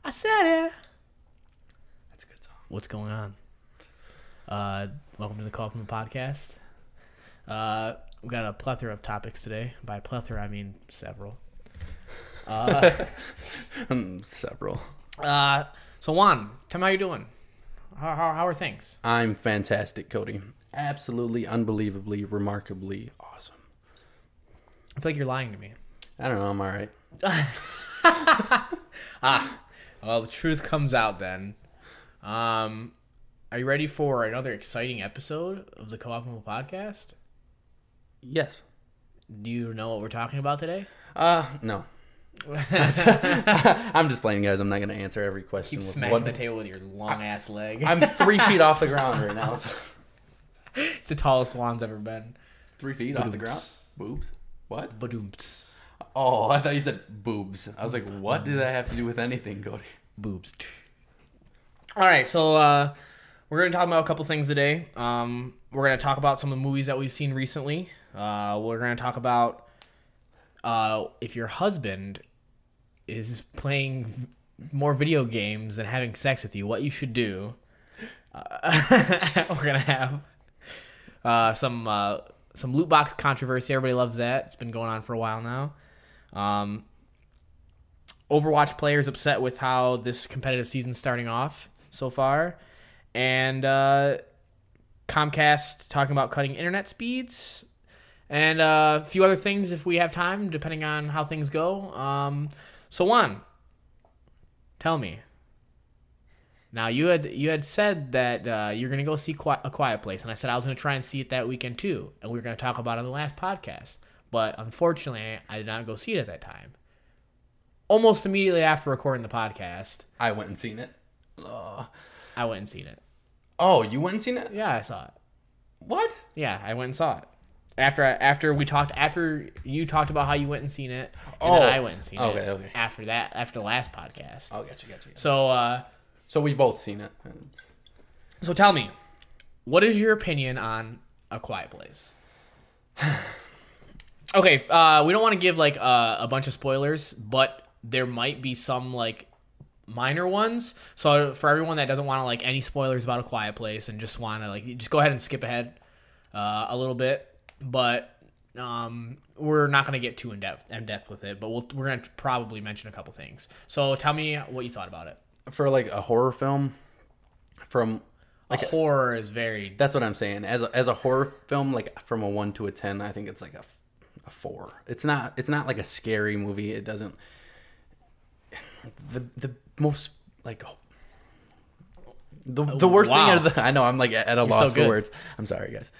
I said it. That's a good song. What's going on? Welcome to the Call From the Podcast. We've got a plethora of topics today. By plethora, I mean several. Several. So Juan, tell me how you're doing. How are things? I'm fantastic, Cody. Absolutely, unbelievably, remarkably awesome. I feel like you're lying to me. I don't know. I'm all right. Well, the truth comes out then. Are you ready for another exciting episode of the Co-optimal Podcast? Yes. Do you know what we're talking about today? No. I'm just playing, guys. I'm not going to answer every question. Keep smacking the table with your long-ass leg. I'm 3 feet off the ground right now. So. It's the tallest Juan's ever been. 3 feet off the ground? Boobs? What? Badoomts. Oh, I thought you said boobs. I was like, what did that have to do with anything, Cody? Boobs. All right, so we're going to talk about a couple things today. We're going to talk about some of the movies that we've seen recently. We're going to talk about if your husband is playing more video games than having sex with you, what you should do. We're going to have some Lootbox controversy. Everybody loves that. It's been going on for a while now. Overwatch players upset with how this competitive season's starting off so far. And Comcast talking about cutting internet speeds. And a few other things if we have time, depending on how things go. So Juan, tell me. Now you had said that you're gonna go see A Quiet Place, and I said I was gonna try and see it that weekend too, and we were gonna talk about it on the last podcast. But unfortunately, I did not go see it at that time. Almost immediately after recording the podcast, I went and seen it. I went and seen it. Oh, you went and seen it? Yeah, I saw it. What? Yeah, I went and saw it. After you talked about how you went and seen it, and then I went and seen it. Okay. After the last podcast. Oh, gotcha. So we've both seen it. So tell me, what is your opinion on A Quiet Place? Okay, we don't want to give like a bunch of spoilers, but there might be some like minor ones. So for everyone that doesn't want to like any spoilers about A Quiet Place and just want to like just go ahead and skip ahead a little bit. But we're not going to get too in depth with it. But we're going to probably mention a couple things. So tell me what you thought about it. For like a horror film, from like horror is very. That's what I'm saying. As a horror film, like from a 1 to a 10, I think it's like a 4. It's not like a scary movie. It doesn't. The most like the worst thing out of I know I'm like at a loss for words. I'm sorry, guys.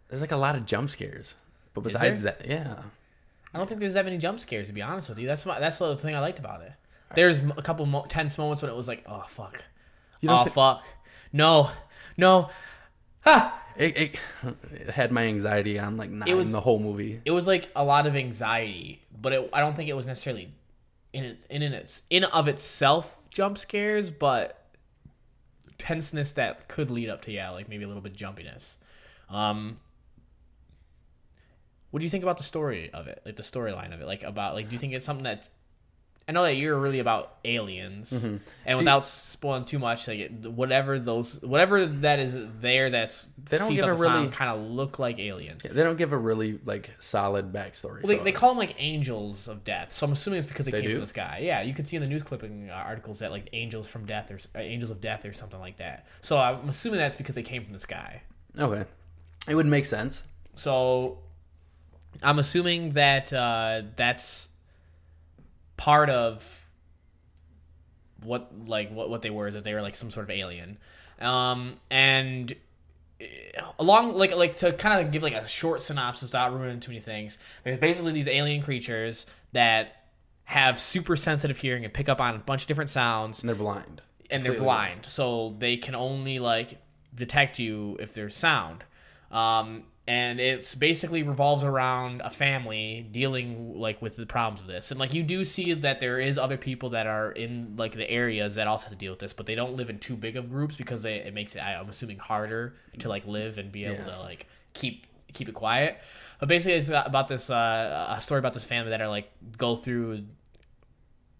There's like a lot of jump scares, but besides that, yeah. I don't think there's that many jump scares, to be honest with you. That's the thing I liked about it. There's a couple tense moments when it was like, oh fuck, fuck, no, ha. It had my anxiety on like 9 the whole movie. It was like a lot of anxiety, but I don't think it was necessarily in of itself jump scares, but tenseness that could lead up to like maybe a little bit of jumpiness. What do you think about the story of it? Like the storyline of it? Like about like do you think it's something that I know that you're really about aliens, and without spoiling too much, like whatever that is there that's they don't give a really kind of look like aliens. Yeah, they don't give a really like solid backstory. Well, they call them like angels of death, so I'm assuming it's because they came do? from the sky. Yeah, you could see in the news clipping articles that like angels from death or angels of death or something like that. So I'm assuming that's because they came from the sky. Okay, it would make sense. So I'm assuming that that's part of what they were, is that they were like some sort of alien, and along like to kind of give like a short synopsis without ruining too many things. There's basically these alien creatures that have super sensitive hearing and pick up on a bunch of different sounds, and they're blind. So they can only like detect you if there's sound. And it's basically revolves around a family dealing like with the problems of this. And like you do see that there is other people that are in like the areas that also have to deal with this, but they don't live in too big of groups because it makes it, I'm assuming, harder to like live and be able to like keep it quiet. But basically it's about this a story about this family that are like go through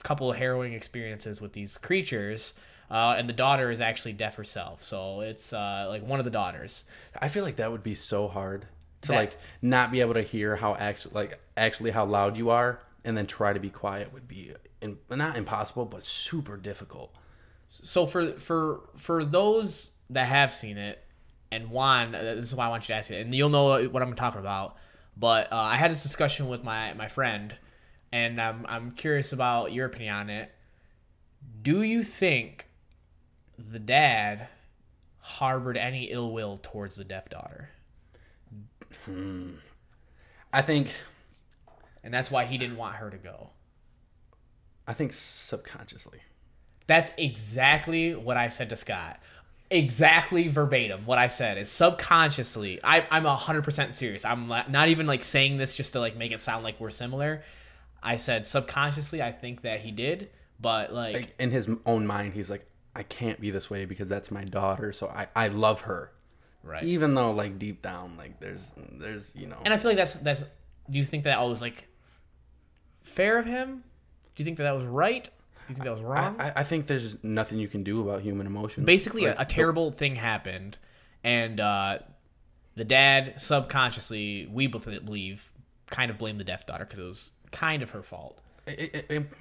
couple of harrowing experiences with these creatures, and the daughter is actually deaf herself. So it's like one of the daughters. I feel like that would be so hard to like not be able to hear how actually how loud you are, and then try to be quiet would be not impossible, but super difficult. So for those that have seen it, and Juan, this is why I want you to ask it, and you'll know what I'm talking about. But I had this discussion with my friend, and I'm curious about your opinion on it. Do you think the dad harbored any ill will towards the deaf daughter? I think, and that's why he didn't want her to go. I think subconsciously. That's exactly what I said to Scott. Exactly verbatim. What I said is subconsciously. I'm 100% serious. I'm not even like saying this just to like make it sound like we're similar. I said subconsciously. I think that he did, but like in his own mind, he's like, I can't be this way because that's my daughter. So I love her. Right. Even though like deep down, like there's And I feel like that's. Do you think that was like fair of him? Do you think that was right? Do you think that was wrong? I think there's nothing you can do about human emotions. Basically, a terrible thing happened, and the dad subconsciously, we believe, kind of blamed the deaf daughter because it was kind of her fault.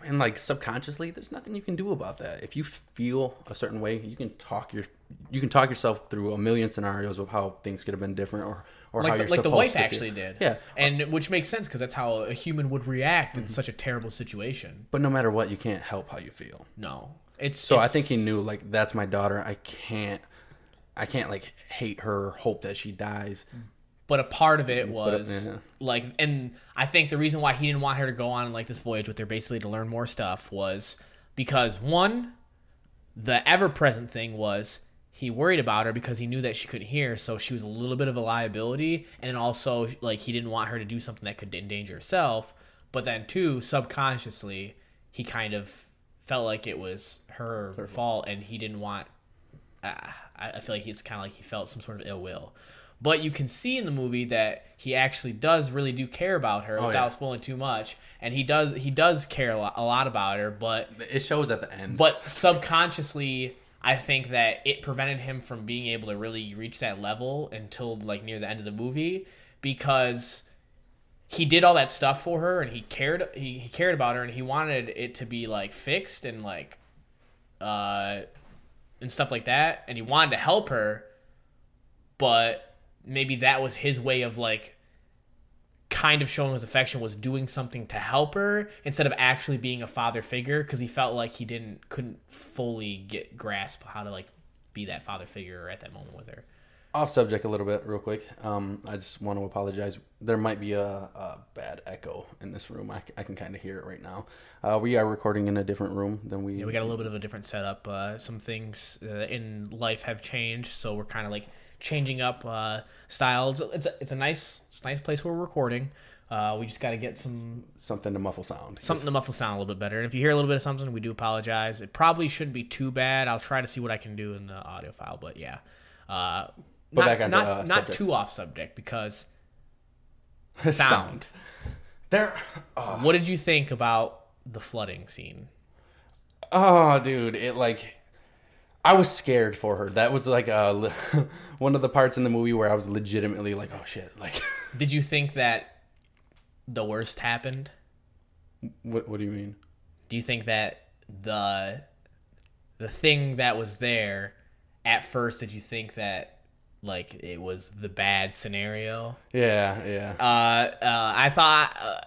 And like subconsciously, there's nothing you can do about that. If you feel a certain way, you can talk yourself through a million scenarios of how things could have been different, or like how you're like the supposed wife to actually feel. did. Yeah, and which makes sense because that's how a human would react in such a terrible situation. but no matter what, you can't help how you feel. No, I think he knew like that's my daughter. I can't like hate her, hope that she dies. But a part of it was yeah. like, and I think the reason why he didn't want her to go on like this voyage with her, basically to learn more stuff, was because one, the ever-present thing was he worried about her because he knew that she couldn't hear, so she was a little bit of a liability, and then also like he didn't want her to do something that could endanger herself. But then two, subconsciously, he kind of felt like it was her fault, and he didn't want. I feel like it's kind of like he felt some sort of ill will. But you can see in the movie that he actually does really do care about her without spoiling too much, and he does care a lot about her. But it shows at the end. But subconsciously, I think that it prevented him from being able to really reach that level until like near the end of the movie, because he did all that stuff for her, and he cared about her, and he wanted it to be like fixed and like and stuff like that, and he wanted to help her, but maybe that was his way of like kind of showing his affection, was doing something to help her instead of actually being a father figure, because he felt like he couldn't fully grasp how to like be that father figure at that moment with her. Off subject a little bit real quick. I just want to apologize. There might be a bad echo in this room. I can kind of hear it right now. We are recording in a different room than we... Yeah, we got a little bit of a different setup. Some things in life have changed, so we're kind of like changing up styles. It's a nice place where we're recording. We just got to get something to muffle sound. Something to muffle sound a little bit better. And if you hear a little bit of something, we do apologize. It probably shouldn't be too bad. I'll try to see what I can do in the audio file. But yeah, not too off subject, because sound. What did you think about the flooding scene? Oh, dude, I was scared for her. That was like one of the parts in the movie where I was legitimately like, oh shit. Like, did you think that the worst happened? What do you mean? Do you think that the thing that was there at first, did you think that like it was the bad scenario? Yeah. I thought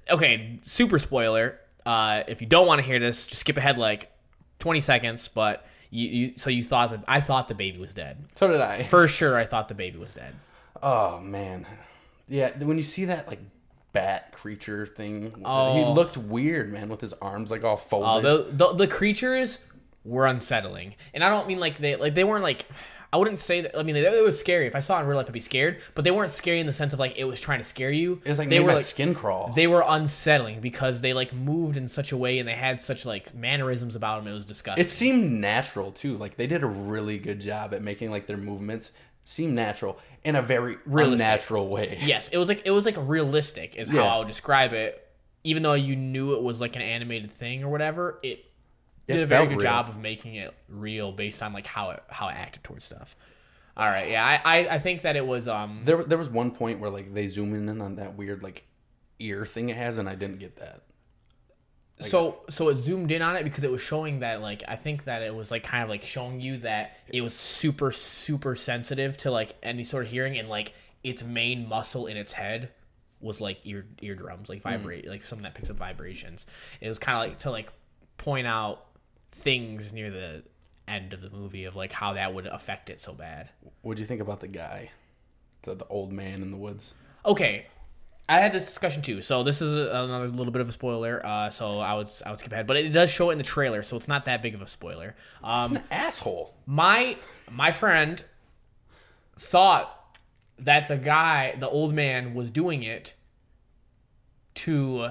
okay, super spoiler. If you don't want to hear this, just skip ahead like 20 seconds, but I thought the baby was dead. So did I. For sure, I thought the baby was dead. Oh man, yeah. When you see that like bat creature thing, he looked weird, man, with his arms like all folded. The creatures were unsettling, and I don't mean like they weren't like. I wouldn't say that. I mean, it was scary. If I saw it in real life, I'd be scared. But they weren't scary in the sense of like it was trying to scare you. It was like they were like skin crawl. They were unsettling because they like moved in such a way, and they had such like mannerisms about them. It was disgusting. It seemed natural too. Like they did a really good job at making like their movements seem natural in a very unnatural way. Yes, it was like realistic is how I would describe it. even though you knew it was like an animated thing or whatever, it did a felt very good real. job of making it real based on like how it acted towards stuff. All right, yeah, I think that it was There was one point where like they zoom in on that weird like ear thing it has, and I didn't get that. Like, so it zoomed in on it because it was showing that like I think that it was like kind of like showing you that it was super sensitive to like any sort of hearing, and like its main muscle in its head was like eardrums, like vibrate, like something that picks up vibrations. It was kind of like to like point out things near the end of the movie of like how that would affect it so bad. What'd you think about the guy, the old man in the woods? Okay, I had this discussion too. So this is another little bit of a spoiler. So I would skip ahead, but it does show it in the trailer, so it's not that big of a spoiler. He's an asshole. My friend thought that the old man, was doing it to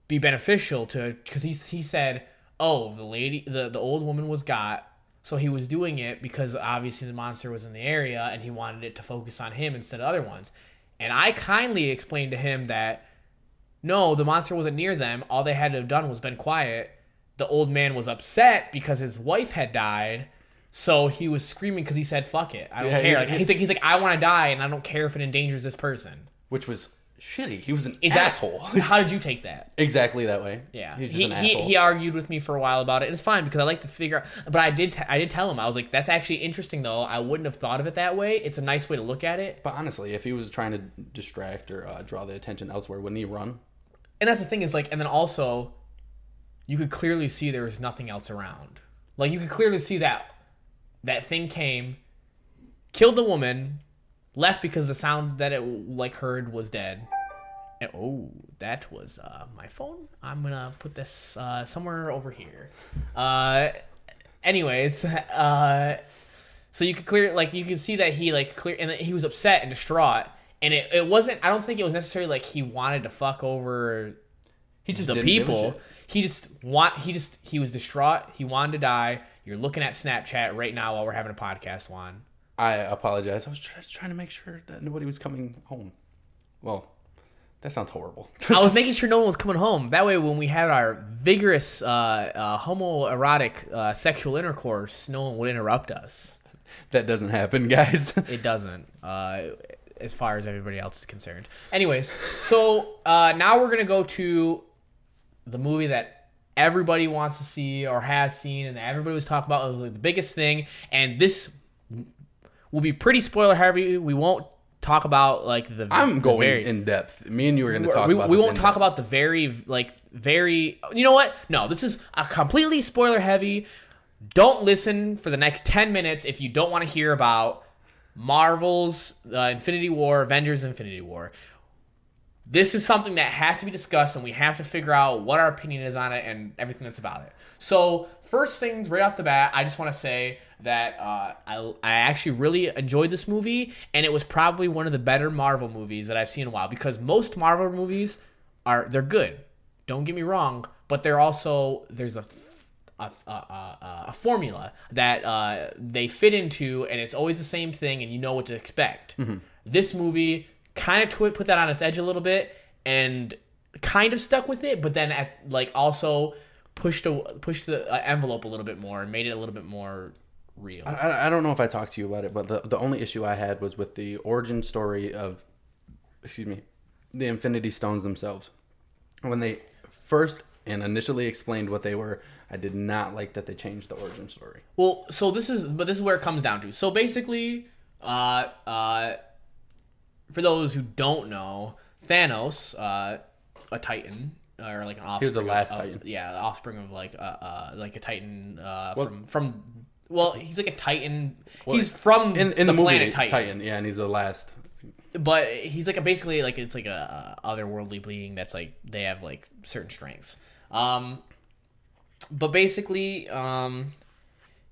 be beneficial to, because he said, oh, the old woman was got, so he was doing it because obviously the monster was in the area and he wanted it to focus on him instead of other ones. And I kindly explained to him that no, the monster wasn't near them. All they had to have done was been quiet. The old man was upset because his wife had died, so he was screaming because he said, "Fuck it, I don't care." He's like, I want to die, and I don't care if it endangers this person. Which was shitty. He was an asshole. How did you take that? Exactly that way. Yeah, He's just an asshole. He argued with me for a while about it, and it's fine because I like to figure. But I did tell him, I was like, "That's actually interesting, though. I wouldn't have thought of it that way. It's a nice way to look at it." But honestly, if he was trying to distract or draw the attention elsewhere, wouldn't he run? And that's the thing is like, and then also, you could clearly see there was nothing else around. Like you could clearly see that thing came, killed the woman, left because the sound that it like heard was dead. And, oh, that was my phone. I'm gonna put this somewhere over here. Anyways, so you could you can see that he and he was upset and distraught. And it wasn't. I don't think it was necessarily like he wanted to fuck over. He just the didn't give a people. shit. He was distraught. He wanted to die. You're looking at Snapchat right now while we're having a podcast, Juan. I apologize. I was trying to make sure that nobody was coming home. Well, that sounds horrible. I was making sure no one was coming home. That way, when we had our vigorous homoerotic sexual intercourse, no one would interrupt us. That doesn't happen, guys. It doesn't. As far as everybody else is concerned. Anyways, so now we're going to go to the movie that everybody wants to see or has seen and that everybody was talking about. It was like the biggest thing. And this will be pretty spoiler heavy. We won't talk about like I'm going in depth. Me and you are going to talk about we won't talk about the very, you know what? No, this is a completely spoiler heavy. Don't listen for the next 10 minutes if you don't want to hear about Marvel's Infinity War, Avengers Infinity War. This is something that has to be discussed, and we have to figure out what our opinion is on it and everything that's about it. So, first things right off the bat, I just want to say that I actually really enjoyed this movie, and it was probably one of the better Marvel movies that I've seen in a while, because most Marvel movies they're good. Don't get me wrong, but there's a formula that they fit into, and it's always the same thing, and you know what to expect. Mm-hmm. This movie kind of put that on its edge a little bit, and kind of stuck with it, but then also pushed the envelope a little bit more and made it a little bit more real. I don't know if I talked to you about it, but the only issue I had was with the origin story of, the Infinity Stones themselves. When they first and initially explained what they were, I did not like that they changed the origin story. Well, so this is where it comes down to. So basically, for those who don't know, Thanos, a Titan, or like an offspring. He was the last Titan. Yeah, the offspring of like a Titan from. Well, he's like a Titan. He's from in the movie, planet Titan. Yeah, and he's the last. But he's like basically it's like a otherworldly being that's like they have like certain strengths. But basically,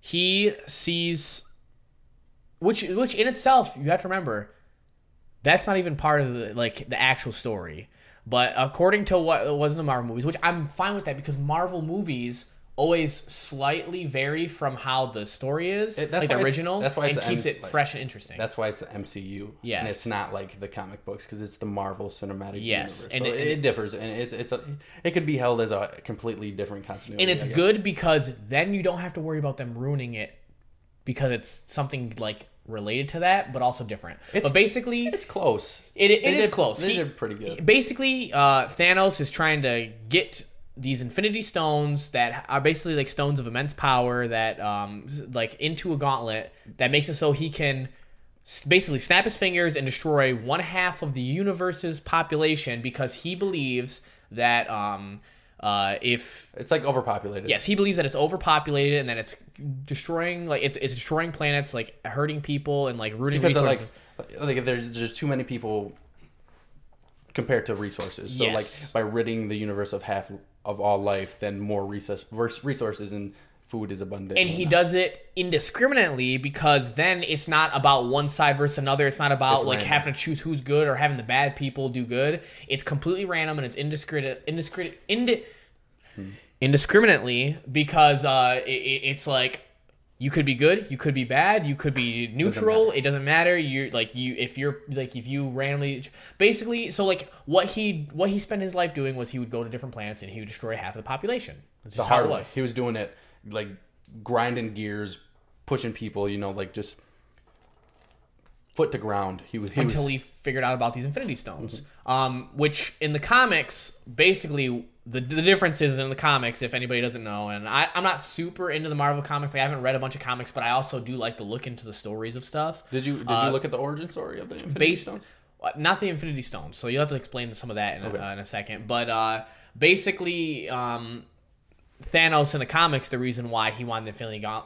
he sees, which in itself you have to remember, that's not even part of the actual story. But according to what was in the Marvel movies, which I'm fine with that because Marvel movies always slightly vary from how the story is, like the original. That's why it keeps it fresh and interesting. That's why it's the MCU. Yes, and it's not like the comic books because it's the Marvel Cinematic Universe. And so it differs, and it could be held as a completely different continuity. And it's good because then you don't have to worry about them ruining it because it's something like related to that, but also different. But basically, it's close. It is close. They did pretty good. Basically, Thanos is trying to get these Infinity Stones that are basically like stones of immense power that like into a gauntlet that makes it so he can basically snap his fingers and destroy 1/2 of the universe's population because he believes that if it's like overpopulated. Yes, he believes that it's overpopulated and that it's destroying like it's destroying planets, like hurting people and like ruining resources. Like there's too many people compared to resources. So like by ridding the universe of half of all life, then more resources and food is abundant. And he does it indiscriminately because then it's not about one side versus another. It's not about like having to choose who's good or having the bad people do good. It's completely random and it's indiscriminately because it's like you could be good, you could be bad, you could be neutral. It doesn't matter. If you randomly basically so like what he spent his life doing was he would go to different planets and he would destroy half of the population. That's just how it was. He was doing it like grinding gears, pushing people, like just foot to ground. Until he figured out about these Infinity Stones, which in the comics, basically the difference is in the comics, if anybody doesn't know, and I'm not super into the Marvel comics. I haven't read a bunch of comics, but I also do like to look into the stories of stuff. Did you look at the origin story of the Infinity Stones? Not the Infinity Stones, so you'll have to explain some of that in a second. But basically, Thanos in the comics, the reason why he wanted the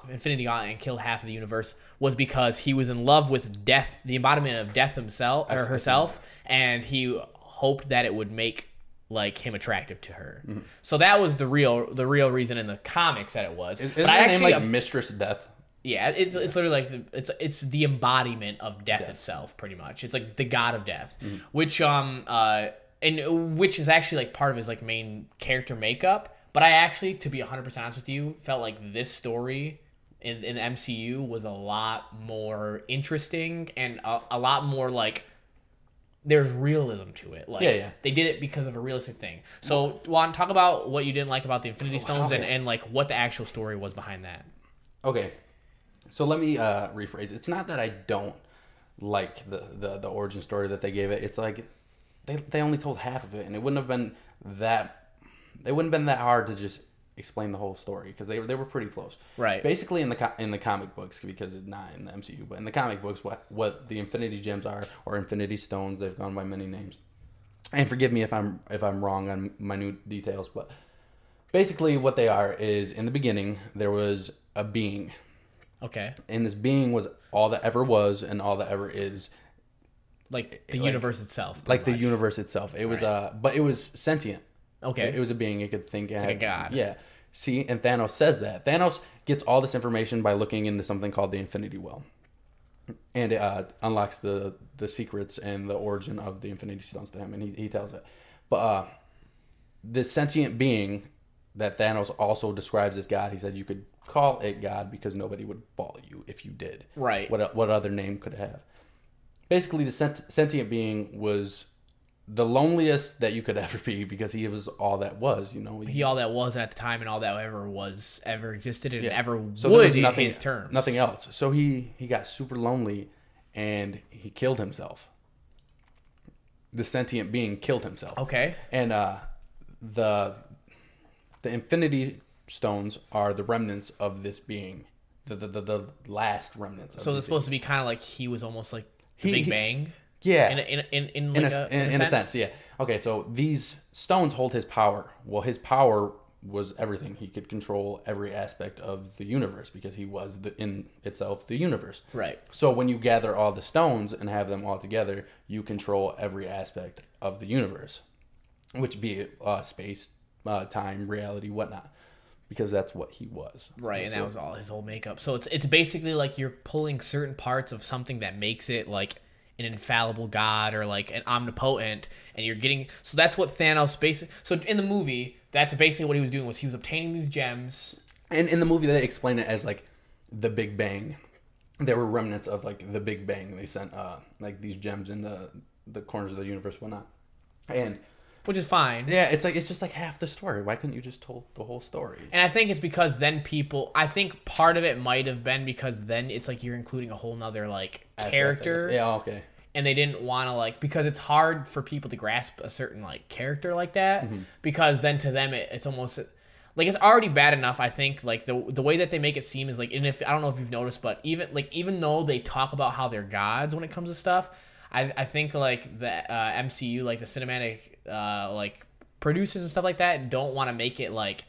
Infinity Gauntlet and killed half of the universe was because he was in love with death, the embodiment of death himself or herself, and he hoped that it would make like him attractive to her. Mm-hmm. So that was the real reason in the comics that it was. Isn't her name like Mistress Death? Yeah, it's literally like it's the embodiment of death itself, pretty much. It's like the god of death, which which is actually like part of his like main character makeup. But I actually, to be 100% honest with you, felt like this story in the MCU was a lot more interesting and a lot more like there's realism to it. Like they did it because of a realistic thing. So, Juan, talk about what you didn't like about the Infinity Stones and like what the actual story was behind that. Okay, so let me rephrase. It's not that I don't like the origin story that they gave it. It's like they only told half of it, and it wouldn't have been that. It wouldn't have been that hard to just explain the whole story because they were pretty close. Right. Basically, in the comic books, because it's not in the MCU, but in the comic books, what the Infinity Gems are, or Infinity Stones, they've gone by many names. And forgive me if I'm wrong on minute details, but basically what they are is in the beginning there was a being. Okay. And this being was all that ever was and all that ever is. Like the universe itself. Like the universe itself. It was but it was sentient. Okay. It was a being. It could think. Like a god. Yeah. See, and Thanos says that. Thanos gets all this information by looking into something called the Infinity Well. And it unlocks the secrets and the origin of the Infinity Stones to him, and he tells it. But this sentient being that Thanos also describes as God, he said you could call it God because nobody would follow you if you did. Right. What other name could it have? Basically, the sentient being was the loneliest that you could ever be because he was all that was, He all that was at the time and all that ever existed and ever so would in his terms. Nothing else. So he got super lonely and he killed himself. The sentient being killed himself. Okay. And the Infinity Stones are the remnants of this being. The last remnants of So it's supposed to be kind of like he was almost like the Big Bang? Yeah, in a sense, yeah. Okay, so these stones hold his power. Well, his power was everything. He could control every aspect of the universe because he was in itself the universe. Right. So when you gather all the stones and have them all together, you control every aspect of the universe, which be it space, time, reality, whatnot. Because that's what he was. Right, and that was all his whole makeup. So it's basically like you're pulling certain parts of something that makes it like an infallible god or like an omnipotent, and you're getting so that's what Thanos basically. So in the movie, that's basically what he was doing was he was obtaining these gems And in the movie, they explain it as like the Big Bang. There were remnants of like the Big Bang. They sent like these gems in the corners of the universe, whatnot. And which is fine. yeah, it's just like half the story. Why couldn't you just told the whole story? And I think it's because then I think part of it might have been because then it's like you're including a whole nother like character. Yeah, okay. And they didn't want to like, because it's hard for people to grasp a certain like character like that, because then to them it's almost like it's already bad enough. I think like the way that they make it seem is like, and if I don't know if you've noticed, but even though they talk about how they're gods when it comes to stuff, I think like the MCU, like the cinematic like producers and stuff like that, don't want to make it like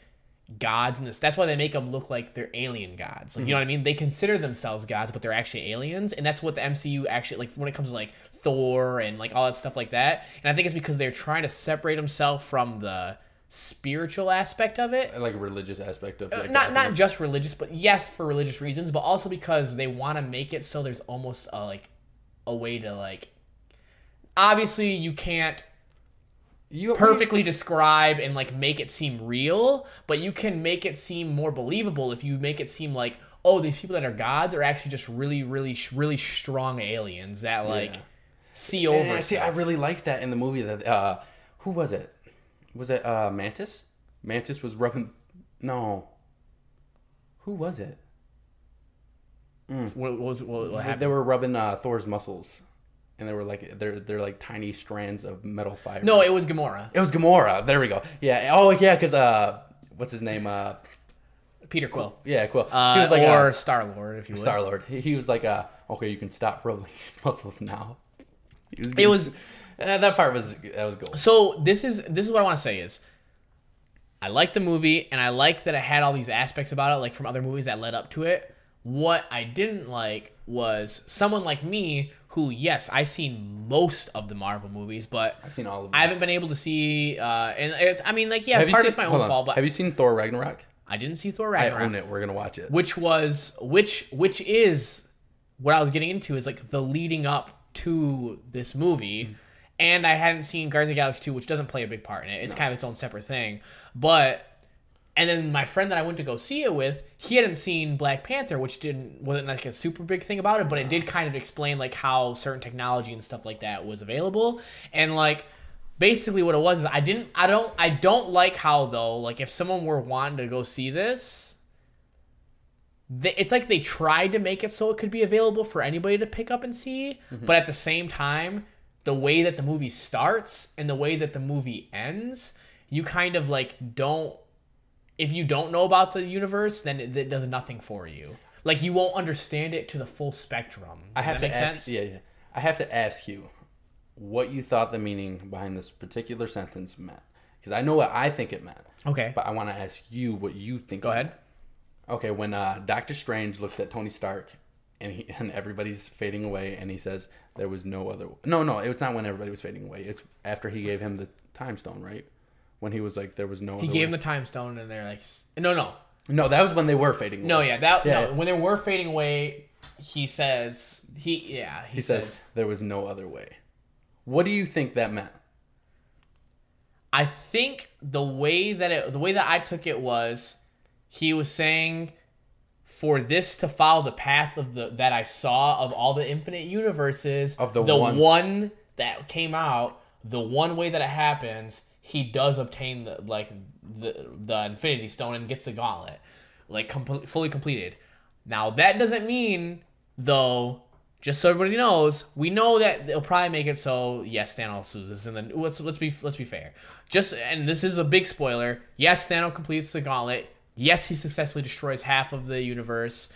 gods in this. That's why they make them look like they're alien gods. Like, you know what I mean? They consider themselves gods, but they're actually aliens, and that's what the MCU actually like when it comes to like Thor and like all that stuff like that. And I think it's because they're trying to separate themselves from the spiritual aspect of it, like religious aspect of like not just religious, but yes, for religious reasons, but also because they want to make it so there's almost like a way to like, obviously you can't perfectly describe and like make it seem real, but you can make it seem more believable if you make it seem like, oh, these people that are gods are actually just really, really, really strong aliens that like see over. And see, I really liked that in the movie. That who was it? Was it Mantis? Mantis was rubbing. No. Who was it? What happened? They were rubbing Thor's muscles. And they were like they're like tiny strands of metal fibers. No, it was Gamora. It was Gamora. There we go. Yeah. Oh yeah, because what's his name? Peter Quill. Yeah, Quill. He was like or Star Lord, if you would. Star Lord. He was like okay, you can stop rubbing his muscles now. That part was gold. So this is what I want to say is, I like the movie and I like that it had all these aspects about it, like from other movies that led up to it. What I didn't like was someone like me who, yes, I've seen most of the Marvel movies, but I've seen all of them. I haven't been able to see, and it's, I mean, like, yeah, part of it's my own fault, but have you seen Thor Ragnarok? I didn't see Thor Ragnarok. I own it. We're gonna watch it. Which is what I was getting into, is like the leading up to this movie, and I hadn't seen Guardians of the Galaxy 2, which doesn't play a big part in it. It's kind of its own separate thing, but. And then my friend that I went to go see it with, he hadn't seen Black Panther, which wasn't like a super big thing about it, but it did kind of explain like how certain technology and stuff like that was available. And like basically what it was is I don't like how though, like if someone were wanting to go see this, it's like they tried to make it so it could be available for anybody to pick up and see, but at the same time, the way that the movie starts and the way that the movie ends, you kind of like don't. If you don't know about the universe, then it does nothing for you. Like, you won't understand it to the full spectrum. Does that make sense? Yeah. I have to ask you what you thought the meaning behind this particular sentence meant. Because I know what I think it meant. Okay. But I want to ask you what you think. Go ahead. Okay, when Doctor Strange looks at Tony Stark and everybody's fading away and he says there was no other... No, it's not when everybody was fading away. It's after he gave him the time stone, right? When he was like, there was no. He gave him the time stone, and they're like, no. No, that was when they were fading away. No, no, when they were fading away, he says he says there was no other way. What do you think that meant? I think the way that I took it was, he was saying, for this to follow the path of that I saw of all the infinite universes of the one that came out, the one way that it happens. He does obtain the Infinity Stone and gets the gauntlet, like fully completed. Now that doesn't mean, though, just so everybody knows, we know that they'll probably make it so yes, Thanos loses, and then let's be fair. And this is a big spoiler. Yes, Thanos completes the gauntlet. Yes, he successfully destroys half of the universe.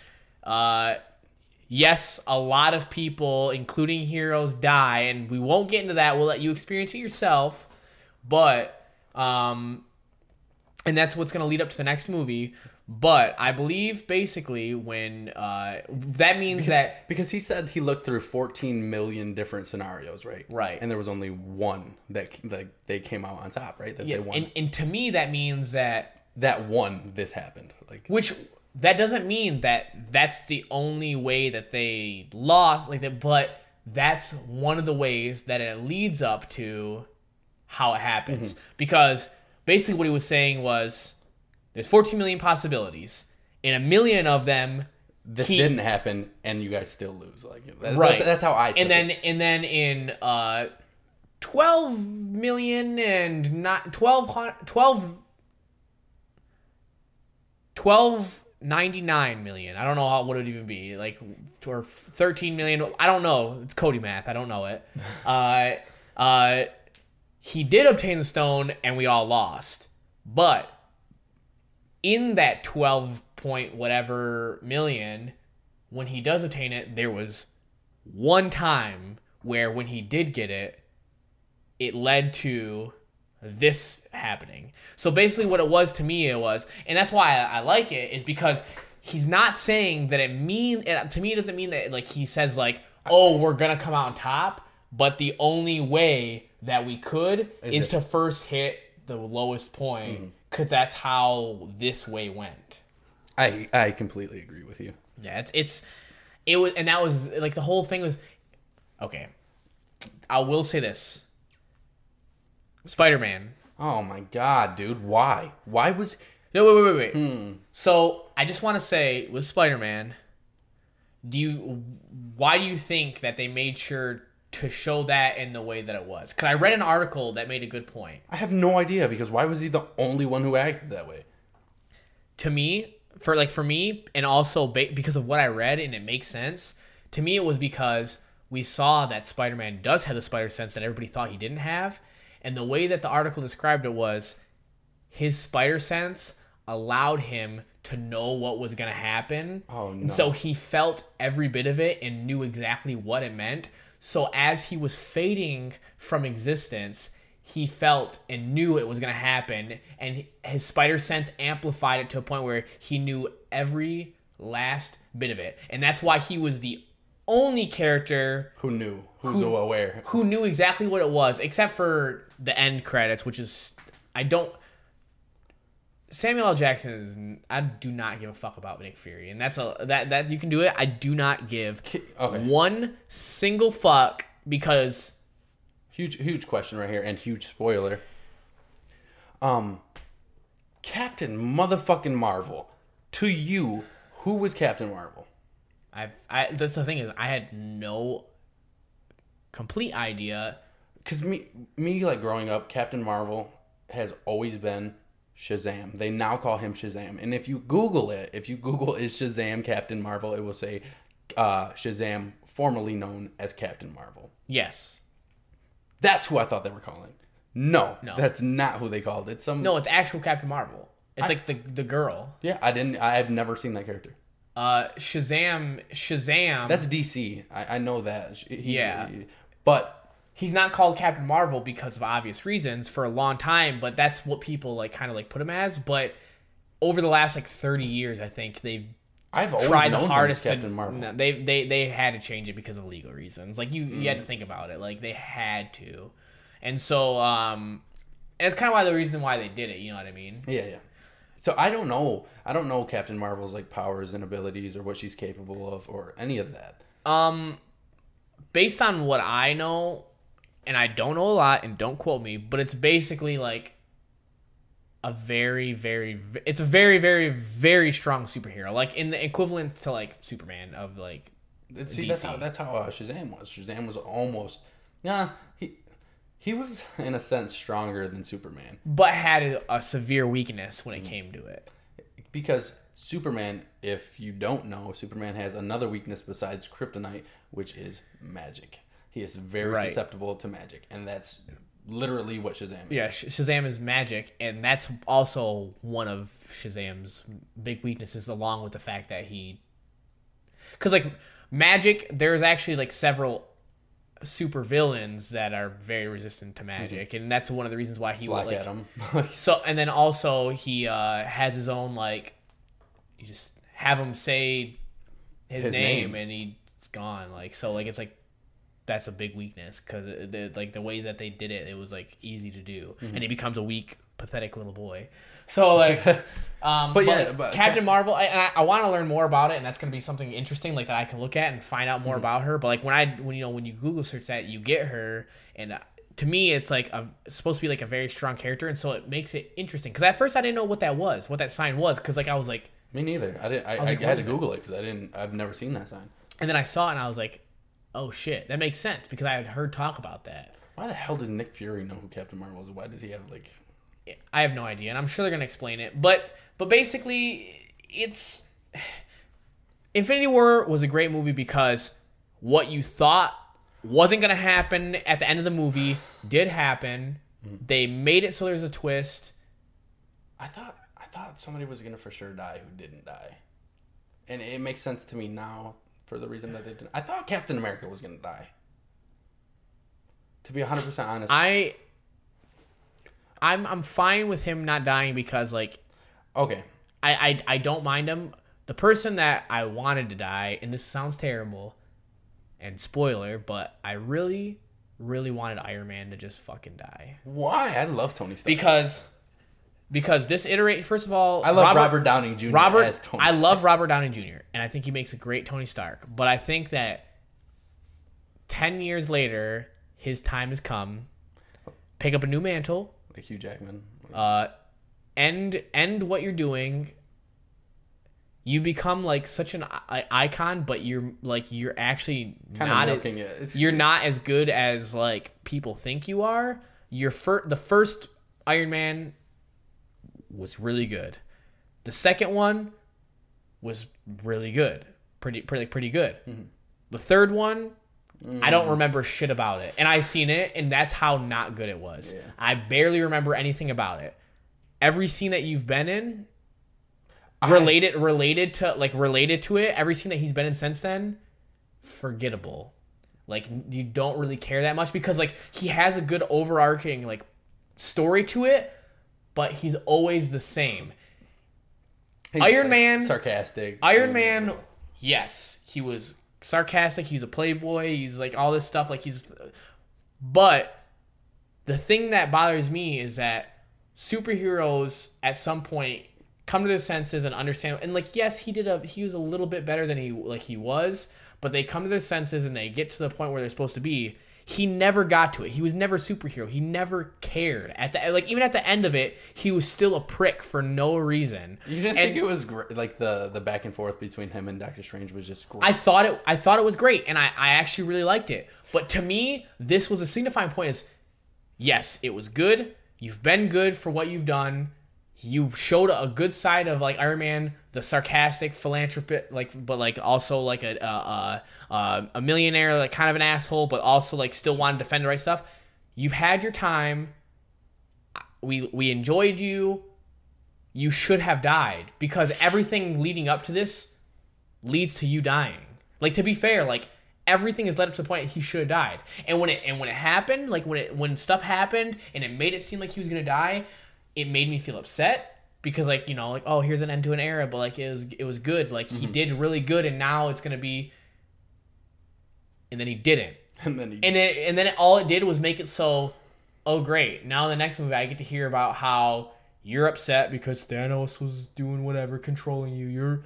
Yes, a lot of people, including heroes, die, and we won't get into that. We'll let you experience it yourself. But, and that's what's going to lead up to the next movie. But I believe basically when, that means because he said he looked through 14 million different scenarios, right? Right. And there was only one that they came out on top, right? That they won. And to me, that means that this happened. Which, that doesn't mean that that's the only way that they lost, but that's one of the ways that it leads up to how it happens. Because basically what he was saying was, there's 14 million possibilities. in a million of them, this didn't happen, and you guys still lose. Like, right. That's how I took and then it. And then in 12 million and not 1299 million. I don't know what it would even be, like, or 13 million. I don't know. It's Cody math. I don't know it. He did obtain the stone, and we all lost. But in that 12 point whatever million, when he does obtain it, there was one time where when he did get it, it led to this happening. So basically what it was to me, and that's why I like it, is because he's not saying that to me, it doesn't mean that, like, he says, like, oh, we're going to come out on top, but the only way that we could is to first hit the lowest point, because that's how this way went. I completely agree with you. Yeah, it was, and that was, like, the whole thing was, okay, I will say this. Spider-Man. Oh my god, dude. Why? Why was... No, wait. So, I just want to say, with Spider-Man, why do you think that they made sure to show that in the way that it was? Because I read an article that made a good point. I have no idea, because why was he the only one who acted that way? To me, for me, and also because of what I read, and it makes sense, to me it was because we saw that Spider-Man does have the spider sense that everybody thought he didn't have, and the way that the article described it was his spider sense allowed him to know what was going to happen. Oh, no. And so he felt every bit of it and knew exactly what it meant. So as he was fading from existence, he felt and knew it was going to happen, and his spider sense amplified it to a point where he knew every last bit of it. And that's why he was the only character who's aware, who knew exactly what it was, except for the end credits, which is Samuel L. Jackson I do not give a fuck about Nick Fury, and that you can do it. I do not give one single fuck, because huge question right here, and huge spoiler. Captain motherfucking Marvel. To you, who was Captain Marvel? That's the thing, is I had no complete idea. Because me like growing up, Captain Marvel has always been Shazam. They now call him Shazam. And if you Google is Shazam Captain Marvel, it will say Shazam, formerly known as Captain Marvel. Yes. That's who I thought they were calling. No, that's not who they called it. No, it's actual Captain Marvel. It's like the girl. Yeah, I've never seen that character. Shazam. That's DC. I know that. But he's not called Captain Marvel because of obvious reasons for a long time, but that's what people like kind of like put him as. But over the last like 30 years, I think I've always tried known the hardest him as Captain Marvel. No, they had to change it because of legal reasons. Like you had to think about it. Like they had to, and so it's kind of why the reason why they did it. You know what I mean? Yeah. So I don't know Captain Marvel's like powers and abilities or what she's capable of or any of that. Based on what I know, and I don't know a lot, and don't quote me, but it's basically like a very, very, it's a very, very, very strong superhero, like in the equivalent to like Superman of like DC. That's how Shazam was. Shazam was almost he was in a sense stronger than Superman, but had a severe weakness when it came to it. Because Superman, if you don't know, Superman has another weakness besides kryptonite, which is magic. He is very susceptible to magic, and that's literally what Shazam is. Yeah, Shazam is magic, and that's also one of Shazam's big weaknesses, along with the fact that because like magic, there's actually like several super villains that are very resistant to magic, and that's one of the reasons why he Black Adam. So, and then also he has his own like, you just have him say his name and he's gone. Like, so like it's like that's a big weakness, because like the way that they did it, it was like easy to do, and he becomes a weak, pathetic little boy. So like, but Captain Marvel, I want to learn more about it, and that's gonna be something interesting, like that I can look at and find out more about her. But like when you Google search that, you get her, and to me, it's like it's supposed to be like a very strong character, and so it makes it interesting. Because at first I didn't know what that sign was, because like I was like, Me neither. I had to Google it because I've never seen that sign. And then I saw it and I was like, oh shit, that makes sense because I had heard talk about that. Why the hell does Nick Fury know who Captain Marvel is? Why does he have like? I have no idea, and I'm sure they're gonna explain it. But basically, it's Infinity War was a great movie because what you thought wasn't gonna happen at the end of the movie did happen. They made it so there's a twist. I thought somebody was gonna for sure die who didn't die, and it makes sense to me now for the reason that they didn't. I thought Captain America was gonna die. To be 100% honest, I'm fine with him not dying because like, okay, I don't mind him. The person that I wanted to die, and this sounds terrible, and spoiler, but I really, really wanted Iron Man to just fucking die. Why? I love Tony Stark. Because this iterate, first of all, I love Robert Downey Jr. As Tony Stark. I love Robert Downey Jr. and I think he makes a great Tony Stark. But I think that 10 years later, his time has come. Pick up a new mantle. Like Hugh Jackman. End what you're doing. You become like such an icon, but you're actually kind not. Of milking it. You're not as good as like people think you are. The first Iron Man was really good. The second one was really good, pretty good. Mm-hmm. The third one, I don't remember shit about it, and I seen it, and that's how not good it was. Yeah. I barely remember anything about it. Every scene that you've been in, related to it, every scene that he's been in since then, forgettable. Like you don't really care that much because like he has a good overarching like story to it, but he's always the same. Iron Man, sarcastic. Iron Man, yes, he was sarcastic. He's a playboy. He's like all this stuff. Like but the thing that bothers me is that superheroes at some point come to their senses and understand. And like, yes, he was a little bit better than he was, but they come to their senses and they get to the point where they're supposed to be. He never got to it. He was never a superhero. He never cared. Even at the end of it, he was still a prick for no reason. You didn't think it was great? Like the back and forth between him and Doctor Strange was just great. I thought it was great, and I actually really liked it. But to me, this was a signifying point. Is yes, it was good. You've been good for what you've done. You showed a good side of like Iron Man, the sarcastic philanthropist, but also like a millionaire, like kind of an asshole, but also like still want to defend the right stuff. You've had your time. We enjoyed you. You should have died because everything leading up to this leads to you dying. Like to be fair, like everything has led up to the point he should have died. And when it happened, like when stuff happened and it made it seem like he was gonna die. It made me feel upset because, like, you know, like, oh, here's an end to an era, but like it was good. Like he did really good, and now it's gonna be. And then he didn't. And then all it did was make it so. Oh great! Now in the next movie, I get to hear about how you're upset because Thanos was doing whatever, controlling you.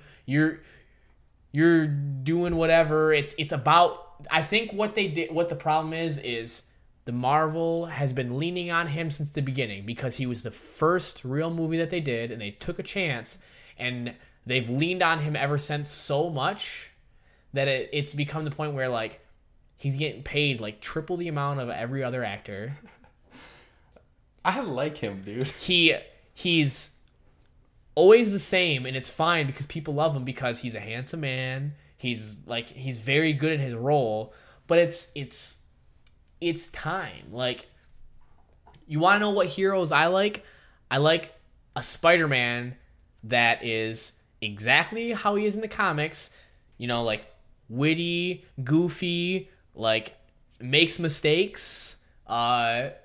You're doing whatever. It's about. I think what they did. What the problem is. The Marvel has been leaning on him since the beginning because he was the first real movie that they did, and they took a chance, and they've leaned on him ever since so much that it's become the point where like he's getting paid like triple the amount of every other actor. I like him, dude. He's always the same, and it's fine because people love him because he's a handsome man. He's very good in his role, but it's time. Like, you want to know what heroes I like? I like a Spider-Man that is exactly how he is in the comics. You know, like, witty, goofy, like, makes mistakes, but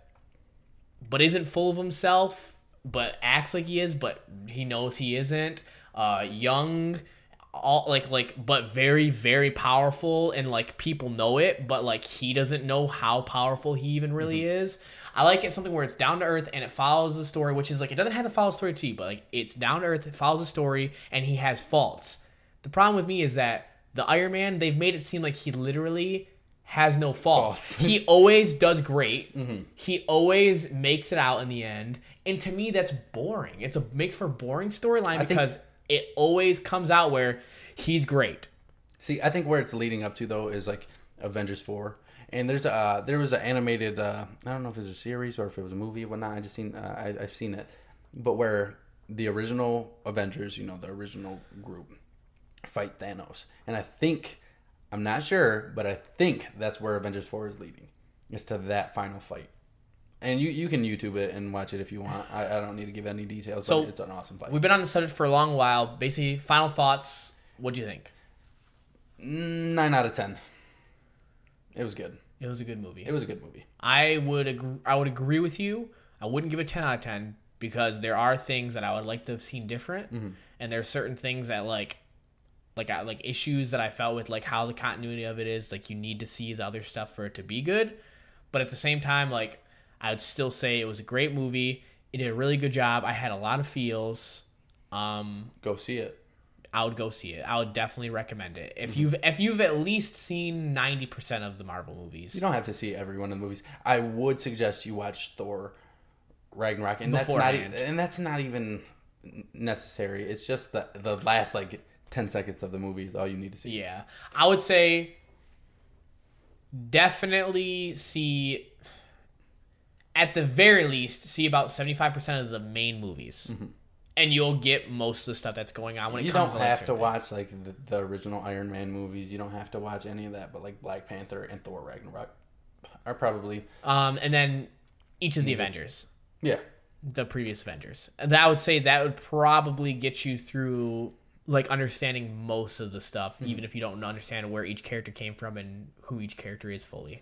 isn't full of himself, but acts like he is, but he knows he isn't. Young, but very, very powerful, and like people know it, but like he doesn't know how powerful he even really is. I like it something where it's down to earth and it follows the story, which is like it doesn't have to follow story to you, but like it's down to earth, it follows the story, and he has faults. The problem with me is that the Iron Man, they've made it seem like he literally has no faults. He always does great. He always makes it out in the end, and to me that's boring. Makes for a boring storyline because. it always comes out where he's great. See, I think where it's leading up to though is like Avengers 4. And there was an animated I don't know if it was a series or if it was a movie or whatnot. I've seen it, but where the original Avengers, you know, the original group, fight Thanos, and I'm not sure, but I think that's where Avengers 4 is leading, is to that final fight. And you can YouTube it and watch it if you want. I don't need to give any details, but it's an awesome fight. We've been on the subject for a long while. Basically, final thoughts. What do you think? 9 out of 10. It was good. It was a good movie. It was a good movie. I would agree with you. I wouldn't give it 10 out of 10 because there are things that I would like to have seen different, and there are certain things that like issues that I felt with like how the continuity of it is. Like you need to see the other stuff for it to be good, but at the same time, like I would still say it was a great movie. It did a really good job. I had a lot of feels. Go see it. I would go see it. I would definitely recommend it. If you've at least seen 90% of the Marvel movies. You don't have to see every one of the movies. I would suggest you watch Thor Ragnarok, and that's not even necessary. It's just the last like 10 seconds of the movie is all you need to see. Yeah. I would say definitely see, at the very least, see about 75% of the main movies. And you'll get most of the stuff that's going on when it comes to You don't have to watch like the original Iron Man movies. You don't have to watch any of that, but like Black Panther and Thor Ragnarok are probably and then each of the Avengers. Yeah. The previous Avengers. And I would say that would probably get you through like understanding most of the stuff, even if you don't understand where each character came from and who each character is fully.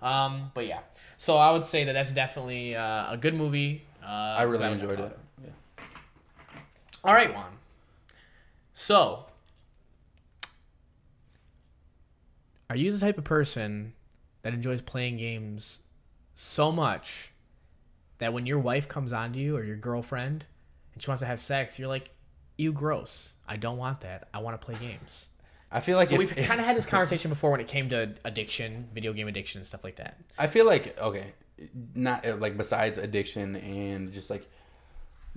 But yeah. So I would say that's definitely a good movie. I really enjoyed it. Yeah. All right, Juan. So, are you the type of person that enjoys playing games so much that when your wife comes on to you or your girlfriend and she wants to have sex, you're like, ew, gross. I don't want that. I want to play games. I feel like we've kind of had this conversation before when it came to addiction, video game addiction, and stuff like that. I feel like, okay, not like besides addiction and just like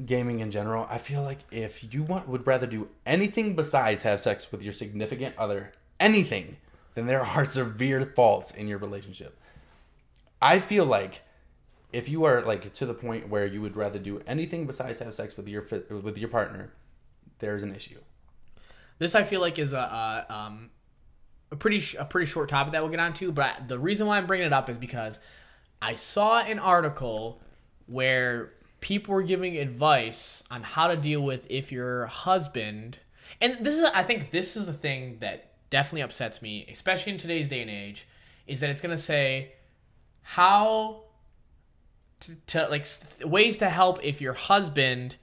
gaming in general, I feel like if you would rather do anything besides have sex with your significant other, anything, then there are severe faults in your relationship. I feel like if you are like to the point where you would rather do anything besides have sex with your partner, there's an issue. This I feel like is a pretty short topic that we'll get onto, but the reason why I'm bringing it up is because I saw an article where people were giving advice on how to deal with if your husband, and I think this is a thing that definitely upsets me, especially in today's day and age, is that it's going to say how to like ways to help if your husband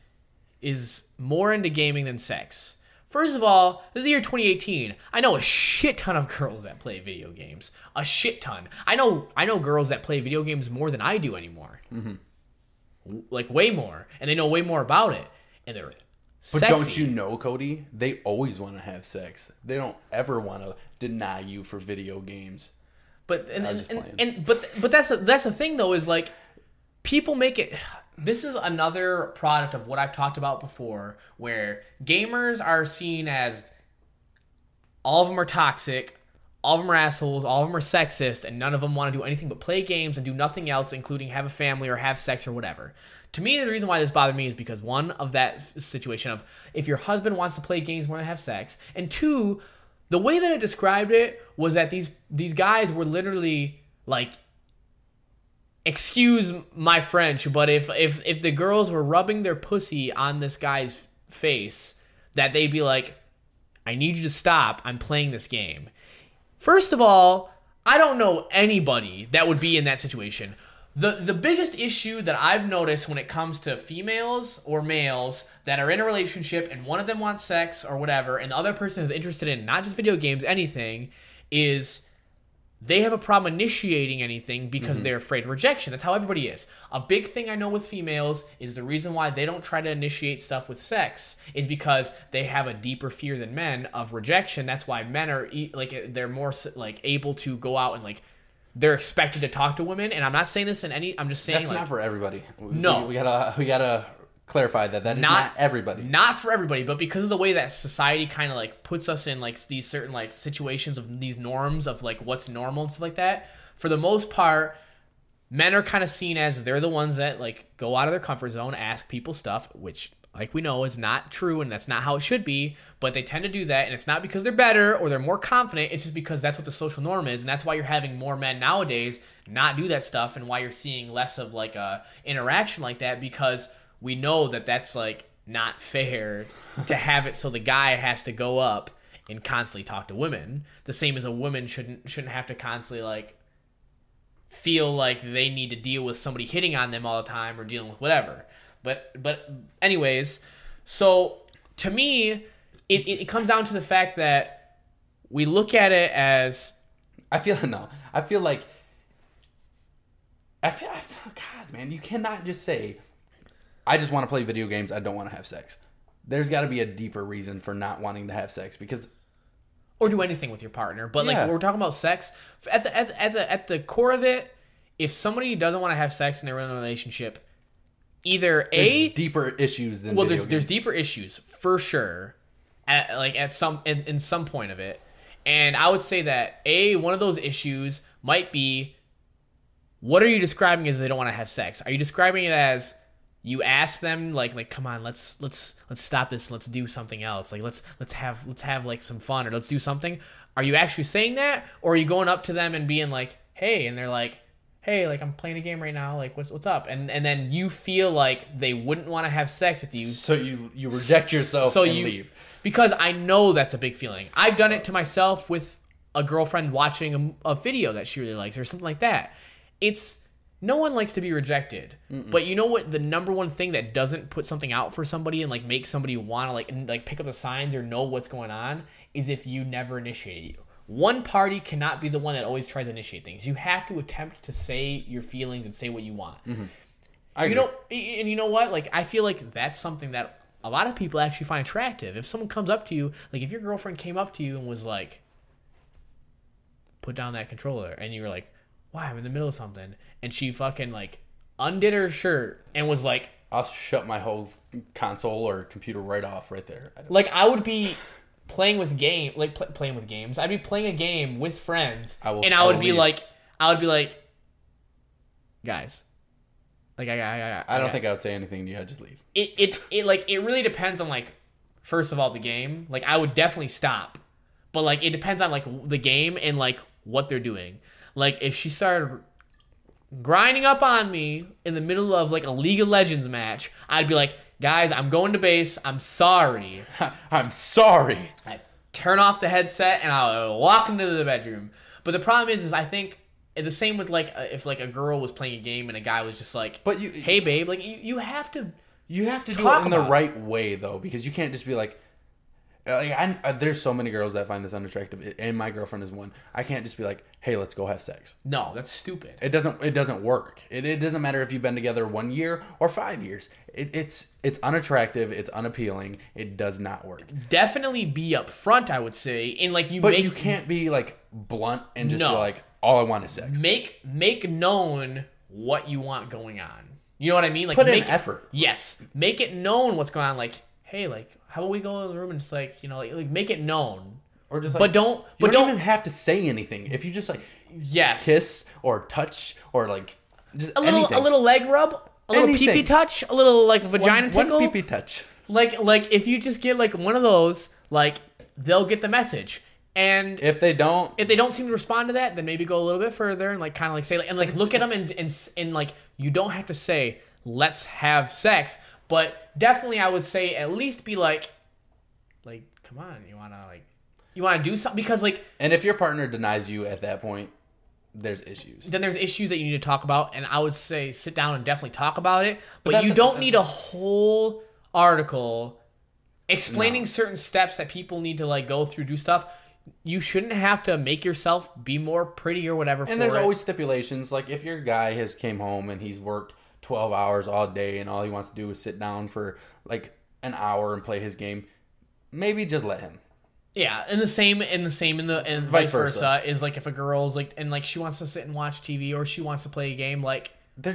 is more into gaming than sex. First of all, this is the year 2018. I know a shit ton of girls that play video games. A shit ton. I know girls that play video games more than I do anymore. Like way more, and they know way more about it, and they're sexy. But don't you know, Cody? They always want to have sex. They don't ever want to deny you for video games. But but that's the thing though, is like people make it. This is another product of what I've talked about before, where gamers are seen as all of them are toxic, all of them are assholes, all of them are sexist, and none of them want to do anything but play games and do nothing else, including have a family or have sex or whatever. To me, the reason why this bothered me is because, one, of that situation of if your husband wants to play games more than have sex, and two, the way that it described it was that these guys were literally like, excuse my French, but if the girls were rubbing their pussy on this guy's face, that they'd be like, I need you to stop, I'm playing this game. First of all, I don't know anybody that would be in that situation. The biggest issue that I've noticed when it comes to females or males that are in a relationship and one of them wants sex or whatever, and the other person is interested in not just video games, anything, is they have a problem initiating anything because they're afraid of rejection. That's how everybody is. A big thing I know with females is the reason why they don't try to initiate stuff with sex is because they have a deeper fear than men of rejection. That's why men are like, they're more like able to go out and like, they're expected to talk to women. And I'm not saying this in any, I'm just saying that's like, not for everybody. No. We gotta clarify that is not everybody. Not for everybody, but because of the way that society kind of like puts us in like these certain like situations of these norms of like what's normal and stuff like that. For the most part, men are kind of seen as they're the ones that like go out of their comfort zone, ask people stuff, which like we know is not true and that's not how it should be, but they tend to do that, and it's not because they're better or they're more confident, it's just because that's what the social norm is, and that's why you're having more men nowadays not do that stuff, and why you're seeing less of like a interaction like that, because we know that that's like not fair to have it so the guy has to go up and constantly talk to women, the same as a woman shouldn't have to constantly like feel like they need to deal with somebody hitting on them all the time or dealing with whatever. But anyways, so to me, it comes down to the fact that we look at it as... God, man, you cannot just say, I just want to play video games, I don't want to have sex. There's got to be a deeper reason for not wanting to have sex, because... Or do anything with your partner. But like, when we're talking about sex, at the core of it, if somebody doesn't want to have sex and they're in a relationship... Either there's deeper issues than there's deeper issues for sure, in some point of it, and I would say that one of those issues might be, what are you describing as they don't want to have sex? Are you describing it as you ask them like come on, let's stop this, let's do something else, like let's have like some fun, or let's do something? Are you actually saying that, or are you going up to them and being like, hey, and they're like, hey, like I'm playing a game right now, like what's up? And then you feel like they wouldn't want to have sex with you. So you reject yourself and leave. Because I know that's a big feeling. I've done it to myself with a girlfriend watching a video that she really likes or something like that. No one likes to be rejected. Mm-mm. But you know what? The number one thing that doesn't put something out for somebody and like make somebody want to like pick up the signs or know what's going on is if you never initiate it. One party cannot be the one that always tries to initiate things. You have to attempt to say your feelings and say what you want. Mm-hmm. You know what? Like, I feel like that's something that a lot of people actually find attractive. If someone comes up to you, like if your girlfriend came up to you and was like, put down that controller, and you were like, why? I'm in the middle of something. And she fucking like undid her shirt and was like, I'll shut my whole console or computer right off right there. I would be... playing with games. I'd be playing a game with friends, I would be like, guys, like I don't think I would say anything to you. I'd just leave. It really depends on like, first of all, the game. Like I would definitely stop, but like it depends on like the game and like what they're doing. Like if she started grinding up on me in the middle of like a League of Legends match, I'd be like, guys, I'm going to base. I'm sorry. I'm sorry. I turn off the headset and I'll walk into the bedroom. But the problem is I think the same with like if like a girl was playing a game and a guy was just like, hey babe, like you have to do it in the right way though, because you can't just be like there's so many girls that find this unattractive, and my girlfriend is one. I can't just be like, hey, let's go have sex. No, that's stupid. It doesn't work. It doesn't matter if you've been together 1 year or 5 years. It's unattractive. It's unappealing. It does not work. Definitely be upfront, I would say, and like you can't be like blunt and just be like, all I want is sex. Make known what you want going on. You know what I mean? Like put in effort. Yes, make it known what's going on. Like, hey, like, how about we go in the room and just like, you know, like make it known. Or just like, but don't even have to say anything. If you just like, kiss or touch or like just a little leg rub, a little pee-pee touch, a little like vagina tickle. One pee-pee touch. Like if you just get like one of those, like they'll get the message. And if they don't seem to respond to that, then maybe go a little bit further and like kind of like say and like look at them and like you don't have to say let's have sex, but definitely I would say at least be like come on, you wanna do something, because like, and if your partner denies you at that point, there's issues. Then there's issues that you need to talk about, and I would say sit down and definitely talk about it, but you don't need a whole article explaining certain steps that people need to like go through, do stuff. You shouldn't have to make yourself be more pretty or whatever. And there's always stipulations. Like if your guy has came home and he's worked 12 hours all day and all he wants to do is sit down for like an hour and play his game, maybe just let him. Yeah, and vice versa is like if a girl's like and like she wants to sit and watch TV or she wants to play a game, like they're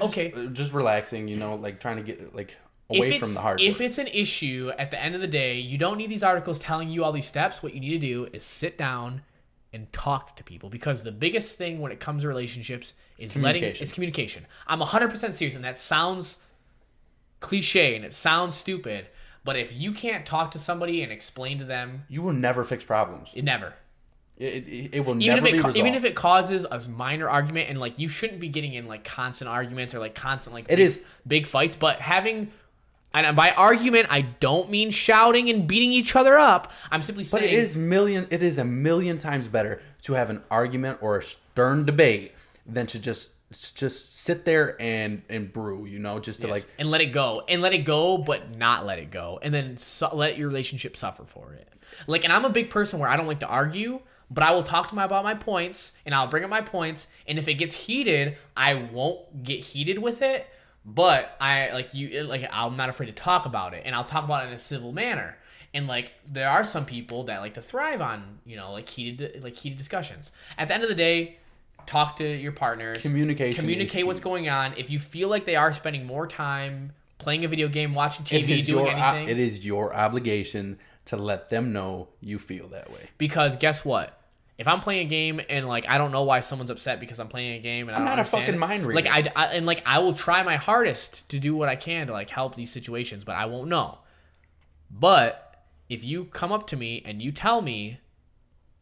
just relaxing, you know, like trying to get like away from the hard work. If it's an issue, at the end of the day, you don't need these articles telling you all these steps. What you need to do is sit down and talk to people, because the biggest thing when it comes to relationships is communication. I'm 100% serious, and that sounds cliche and it sounds stupid, but if you can't talk to somebody and explain to them, you will never fix problems. It never. It will never be resolved. Even if it causes a minor argument, and like you shouldn't be getting in like constant arguments or like constant like big fights, but having, and by argument I don't mean shouting and beating each other up. I'm simply saying, but it is a million times better to have an argument or a stern debate than to just sit there and brew, just to like and let it go, but not let it go, and then let your relationship suffer for it. Like, and I'm a big person where I don't like to argue, but I will talk to about my points, and I'll bring up my points, and if it gets heated, I won't get heated with it, but I'm not afraid to talk about it, and I'll talk about it in a civil manner. And like, there are some people that like to thrive on, heated discussions. At the end of the day, talk to your partners. Communicate what's going on. If you feel like they are spending more time playing a video game, watching TV, doing anything, it is your obligation to let them know you feel that way. Because guess what? If I'm playing a game and like I don't know why someone's upset because I'm playing a game and I'm not a fucking mind reader. Like I will try my hardest to do what I can to like help these situations, but I won't know. But if you come up to me and you tell me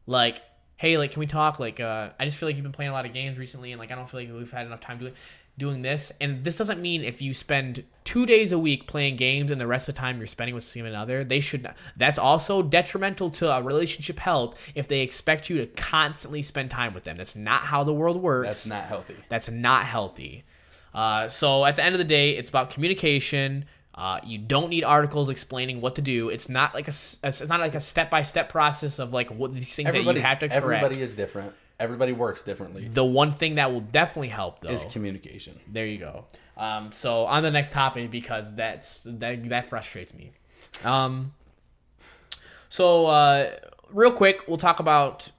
like, hey, like, can we talk? Like, I just feel like you've been playing a lot of games recently, and like I don't feel like we've had enough time doing this. And this doesn't mean if you spend 2 days a week playing games and the rest of the time you're spending with someone other, they should not. That's also detrimental to a relationship health if they expect you to constantly spend time with them. That's not how the world works. That's not healthy. So at the end of the day, it's about communication. You don't need articles explaining what to do. It's not like a step-by-step process of like what these things that you have to correct. Everybody is different. Everybody works differently. The one thing that will definitely help, though, is communication. There you go. So on the next topic, because that frustrates me. So real quick, we'll talk about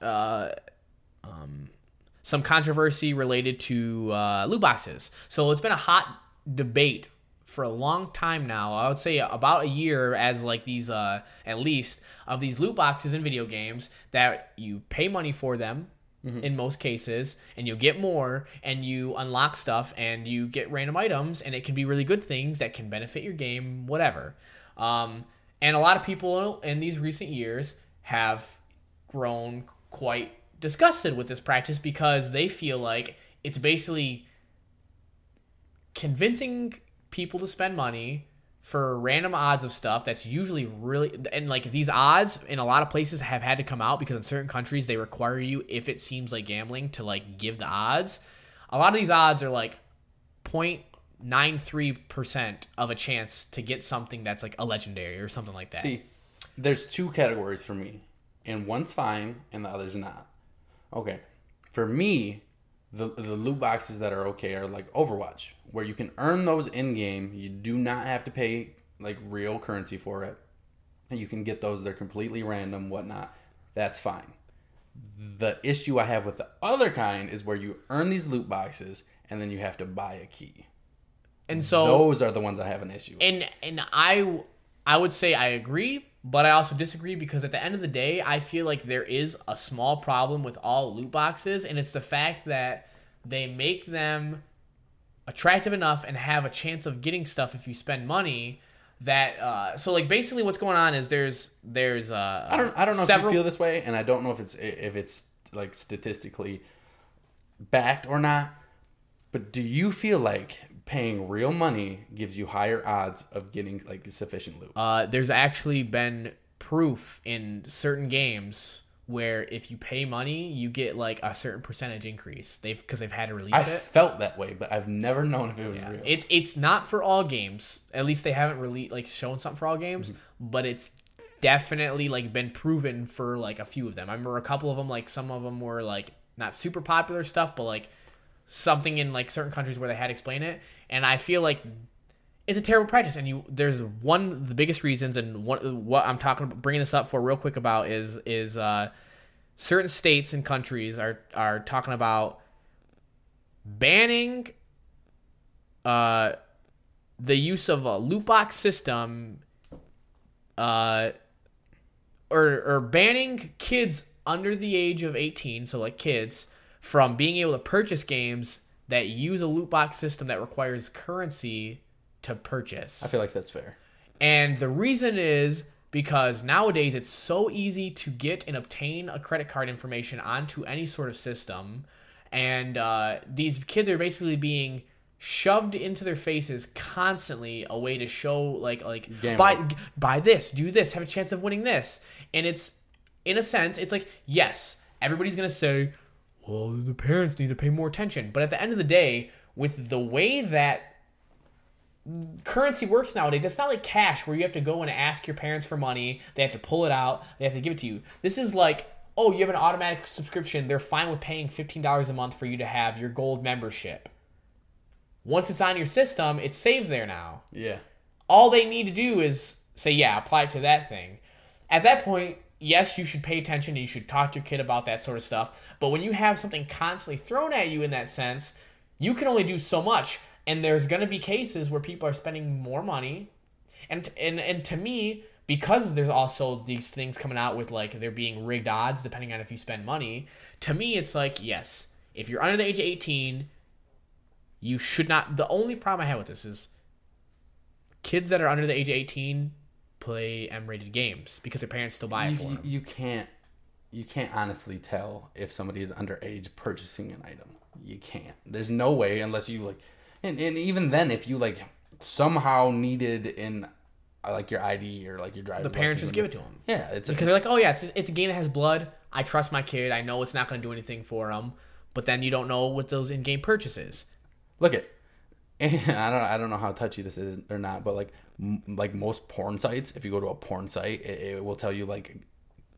some controversy related to loot boxes. So it's been a hot debate for a long time now. I would say about a year, as like these at least of these loot boxes in video games that you pay money for them. Mm-hmm. In most cases, and you'll get more, and you unlock stuff, and you get random items, and it can be really good things that can benefit your game, whatever. And a lot of people in these recent years have grown quite disgusted with this practice because they feel like it's basically convincing people to spend money for random odds of stuff that's usually really, and like these odds in a lot of places have had to come out because in certain countries they require you, if it seems like gambling, to like give the odds. A lot of these odds are like 0.93% of a chance to get something that's like a legendary or something like that. See, there's two categories for me, and one's fine and the other's not. Okay, for me, the loot boxes that are okay are like Overwatch, where you can earn those in game. You do not have to pay like real currency for it, and you can get those. They're completely random, whatnot. That's fine. The issue I have with the other kind is where you earn these loot boxes and then you have to buy a key. And so those are the ones I have an issue with. And I would say I agree, but I also disagree, because at the end of the day, I feel like there is a small problem with all loot boxes, and it's the fact that they make them attractive enough and have a chance of getting stuff if you spend money. That so like basically what's going on is there's I don't know if you feel this way, and I don't know if it's like statistically backed or not. But do you feel like paying real money gives you higher odds of getting like sufficient loot? There's actually been proof in certain games where if you pay money, you get like a certain percentage increase. Because they've had to release it. I felt that way, but I've never known if it was real. It's not for all games. At least they haven't really like shown something for all games, but it's definitely like been proven for like a few of them. I remember a couple of them, like some of them were like not super popular stuff, but like something in like certain countries where they had to explain it. And I feel like it's a terrible practice. And there's one of the biggest reasons, and what I'm talking about, bringing this up for real quick about is certain states and countries are talking about banning the use of a loot box system, or banning kids under the age of 18, so like kids, from being able to purchase games that use a loot box system that requires currency to purchase. I feel like that's fair. And the reason is because nowadays it's so easy to get and obtain a credit card information onto any sort of system. And these kids are basically being shoved into their faces constantly a way to show like buy this, do this, have a chance of winning this. And it's, in a sense, it's like, yes, everybody's going to say, well, the parents need to pay more attention. But at the end of the day, with the way that currency works nowadays, it's not like cash where you have to go and ask your parents for money, they have to pull it out, they have to give it to you. This is like, oh, you have an automatic subscription, they're fine with paying $15 a month for you to have your gold membership. Once it's on your system, it's saved there now. Yeah. All they need to do is say, yeah, apply it to that thing. At that point, yes, you should pay attention and you should talk to your kid about that sort of stuff. But when you have something constantly thrown at you in that sense, you can only do so much. And there's going to be cases where people are spending more money. And to me, because there's also these things coming out with like there being rigged odds depending on if you spend money, to me it's like, yes, if you're under the age of 18, you should not. The only problem I have with this is kids that are under the age of 18 play M-rated games because their parents still buy it for them. You can't honestly tell if somebody is underage purchasing an item. You can't. There's no way unless you like. And even then, if you like somehow needed in like your ID or like your driver's license, the parents just give it to them. Yeah, because they're like, oh yeah, it's a game that has blood. I trust my kid. I know it's not going to do anything for them. But then you don't know what those in-game purchases. Look at, I don't know how touchy this is or not, but like most porn sites, if you go to a porn site, it will tell you like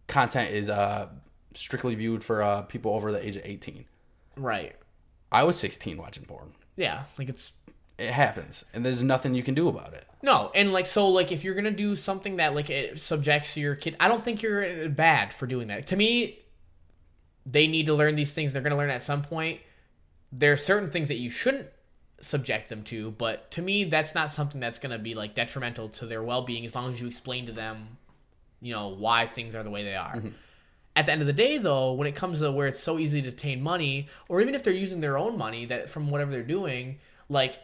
content is strictly viewed for people over the age of 18. Right. I was 16 watching porn. Yeah, like it happens, and there's nothing you can do about it. No, and like so, like if you're gonna do something that like it subjects your kid, I don't think you're bad for doing that. To me, they need to learn these things. They're gonna learn at some point. There are certain things that you shouldn't subject them to, but to me, that's not something that's gonna be like detrimental to their well-being as long as you explain to them, you know, why things are the way they are. Mm-hmm. At the end of the day, though, when it comes to where it's so easy to obtain money, or even if they're using their own money that from whatever they're doing, like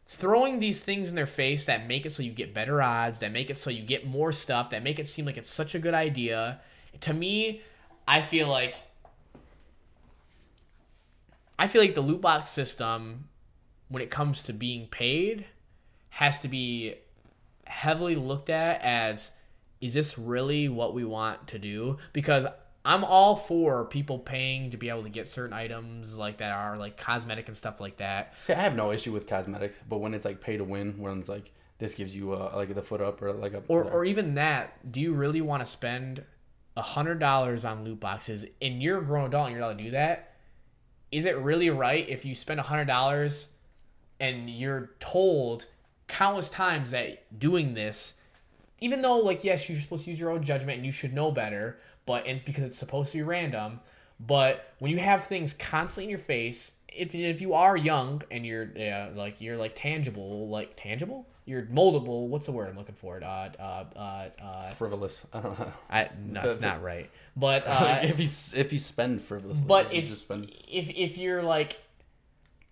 throwing these things in their face that make it so you get better odds, that make it so you get more stuff, that make it seem like it's such a good idea. To me, I feel like the loot box system, when it comes to being paid, has to be heavily looked at as, is this really what we want to do? Because I'm all for people paying to be able to get certain items like that are like cosmetic and stuff like that. See, I have no issue with cosmetics, but when it's like pay to win, when it's like this gives you like the foot up or like a or even that, do you really want to spend $100 on loot boxes and you're a grown adult and you're allowed to do that? Is it really right if you spend $100 and you're told countless times that doing this, even though, like, yes, you're supposed to use your own judgment and you should know better, because it's supposed to be random, but when you have things constantly in your face, if you are young and you're tangible, you're moldable. What's the word I'm looking for? Frivolous. I don't know. No, it's not right. But if you spend frivolously, but if you're like,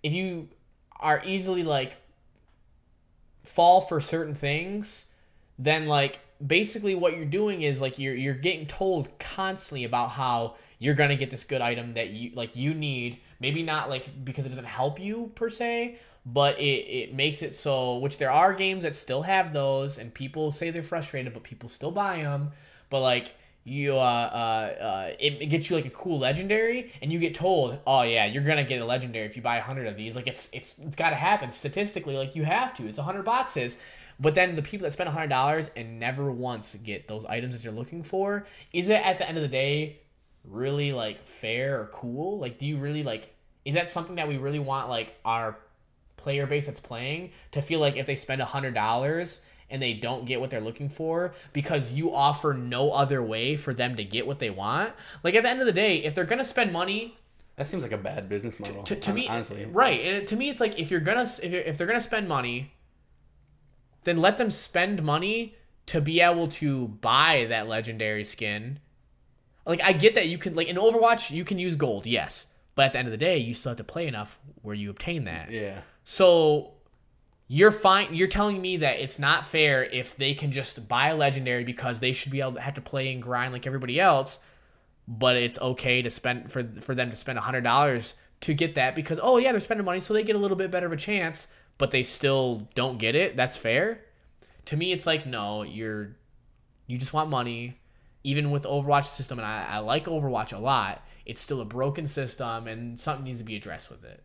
if you are easily like fall for certain things, then like basically what you're doing is like you're getting told constantly about how you're gonna get this good item that you need. Maybe not like because it doesn't help you per se, but it makes it so, which there are games that still have those, and people say they're frustrated, but people still buy them. But like it gets you like a cool legendary, and you get told, oh yeah, you're gonna get a legendary if you buy 100 of these. Like it's got to happen statistically. Like you have to. It's 100 boxes. But then the people that spend $100 and never once get those items that you're looking for, is it at the end of the day really like fair or cool? Like, do you really like, is that something that we really want like our player base that's playing to feel like if they spend $100 and they don't get what they're looking for because you offer no other way for them to get what they want? Like at the end of the day, if they're gonna spend money, that seems like a bad business model. To me, honestly, right? And to me, it's like if they're gonna spend money then let them spend money to be able to buy that legendary skin. Like, I get that you can, like, in Overwatch, you can use gold, yes. But at the end of the day, you still have to play enough where you obtain that. Yeah. So you're telling me that it's not fair if they can just buy a legendary because they should be able to have to play and grind like everybody else, but it's okay to spend for them to spend $100 to get that because, oh yeah, they're spending money, so they get a little bit better of a chance, but they still don't get it. That's fair. To me, it's like, no, you just want money. Even with Overwatch system, and I like Overwatch a lot, it's still a broken system, and something needs to be addressed with it.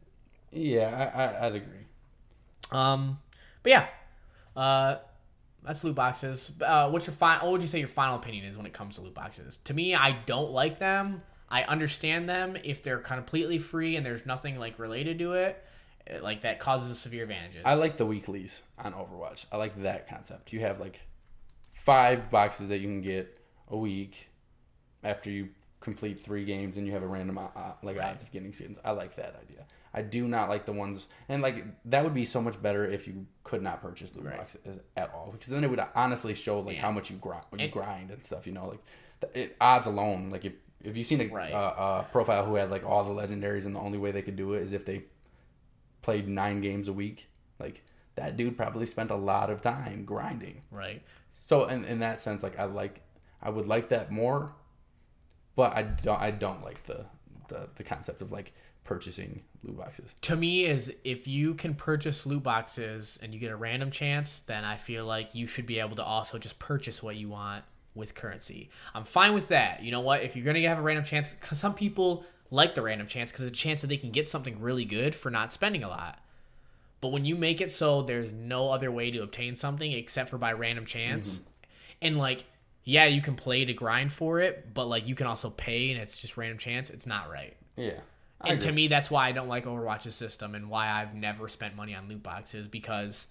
Yeah, I'd agree. But yeah, that's loot boxes. What would you say your final opinion is when it comes to loot boxes? To me, I don't like them. I understand them if they're completely free and there's nothing like related to it. Like that causes severe advantages. I like the weeklies on Overwatch. I like that concept. You have like 5 boxes that you can get a week after you complete 3 games, and you have a random odds of getting skins. I like that idea. I do not like the ones, and like that would be so much better if you could not purchase loot boxes at all, because then it would honestly show like how much you grind and stuff. You know, like odds alone. Like if you've seen a profile who had like all the legendaries, and the only way they could do it is if they played 9 games a week, like that dude probably spent a lot of time grinding. Right. So in that sense, like I would like that more, but I don't like the concept of like purchasing loot boxes. To me, is if you can purchase loot boxes and you get a random chance, then I feel like you should be able to also just purchase what you want with currency. I'm fine with that. You know what? If you're gonna have a random chance, because some people like the random chance because it's a chance that they can get something really good for not spending a lot. But when you make it so there's no other way to obtain something except for by random chance, and like, yeah, you can play to grind for it, but like you can also pay and it's just random chance, it's not right. Yeah. And to me, that's why I don't like Overwatch's system and why I've never spent money on loot boxes, because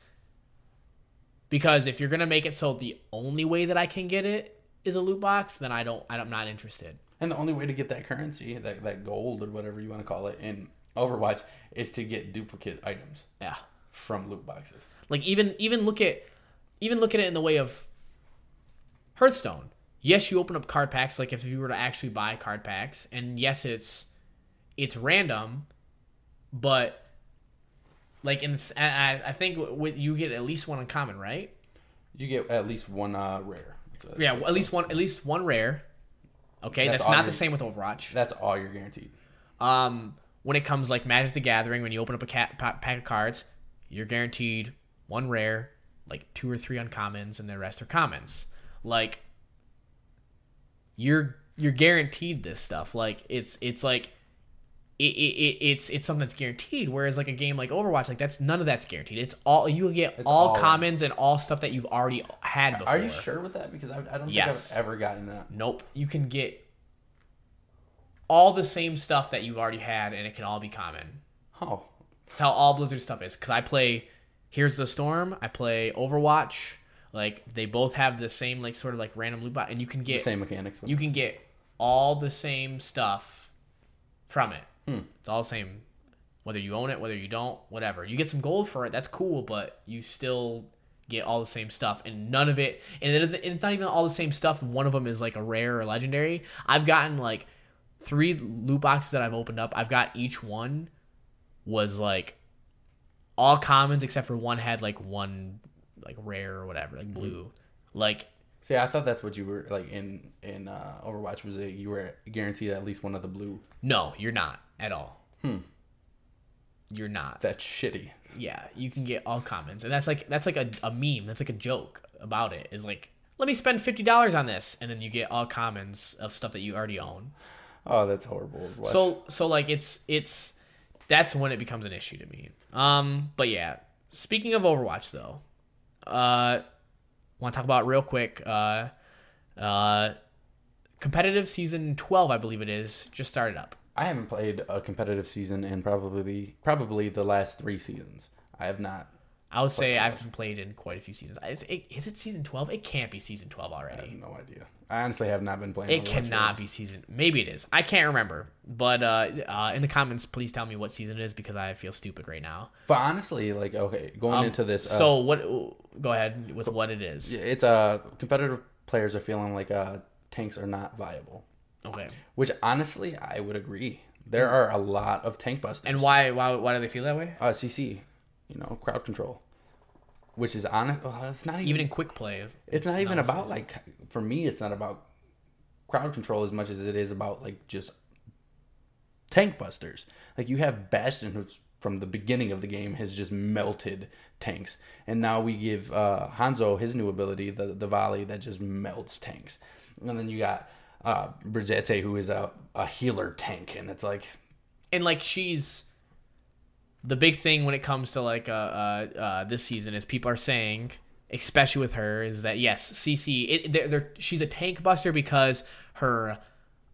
if you're gonna make it so the only way that I can get it is a loot box, then I'm not interested. And the only way to get that currency, that gold or whatever you want to call it in Overwatch, is to get duplicate items. Yeah. From loot boxes. Like even look at it in the way of Hearthstone. Yes, you open up card packs, like if you were to actually buy card packs, and yes, it's random, but like I think you get at least one uncommon, right? You get at least one rare. Yeah, at least one rare. Okay, that's not the same with Overwatch. That's all you're guaranteed. When it comes like Magic the Gathering, when you open up a pack of cards, you're guaranteed one rare, like 2 or 3 uncommons, and the rest are commons. Like you're guaranteed this stuff. Like it's like it's something that's guaranteed. Whereas like a game like Overwatch, like none of that's guaranteed. It's all you get all commons and all stuff that you've already had before. Are you sure with that? Because I don't think I've ever gotten that. Nope. You can get all the same stuff that you've already had, and it can all be common. Oh. That's how all Blizzard stuff is. Because I play Here's the Storm. I play Overwatch. Like they both have the same like sort of like random loot box, and you can get the same mechanics. You can get all the same stuff from it. It's all the same, whether you own it, whether you don't, whatever. You get some gold for it, that's cool, but you still get all the same stuff, and none of it, and it's not even all the same stuff. One of them is like a rare or legendary. I've gotten like 3 loot boxes that I've opened up. I've got each one was like all commons except for one had like one like rare or whatever, like blue. Like, see, I thought that's what you were like in Overwatch, was that you were guaranteed at least one of the blue. No, you're not at all. You're not. That's shitty. Yeah, you can get all commons, and that's like a meme. That's like a joke about it. Is like, let me spend $50 on this, and then you get all commons of stuff that you already own. Oh, that's horrible. So like it's that's when it becomes an issue to me. But yeah, speaking of Overwatch though, want to talk about real quick. Competitive season 12, I believe it is, just started up. I haven't played a competitive season in probably the last 3 seasons. I have not. I would say I've played in quite a few seasons. Is it season 12? It can't be season 12 I already. have no idea. I honestly have not been playing. It cannot be season. Maybe it is. I can't remember. But in the comments, please tell me what season it is because I feel stupid right now. But honestly, like, okay, going into this. So what? Go ahead with what it is. It's competitive players are feeling like tanks are not viable. Okay. Which honestly, I would agree. There are a lot of tank busters. And why do they feel that way? CC, crowd control, which is honest. Well, it's not even in quick play. It's not even about like, for me, it's not about crowd control as much as it is about like just tank busters. Like you have Bastion, who's from the beginning of the game has just melted tanks, and now we give Hanzo his new ability, the volley that just melts tanks, and then you got Brigitte, who is a healer tank, and it's like, and like she's the big thing when it comes to like this season is people are saying, especially with her, is that yes, CC she's a tank buster because her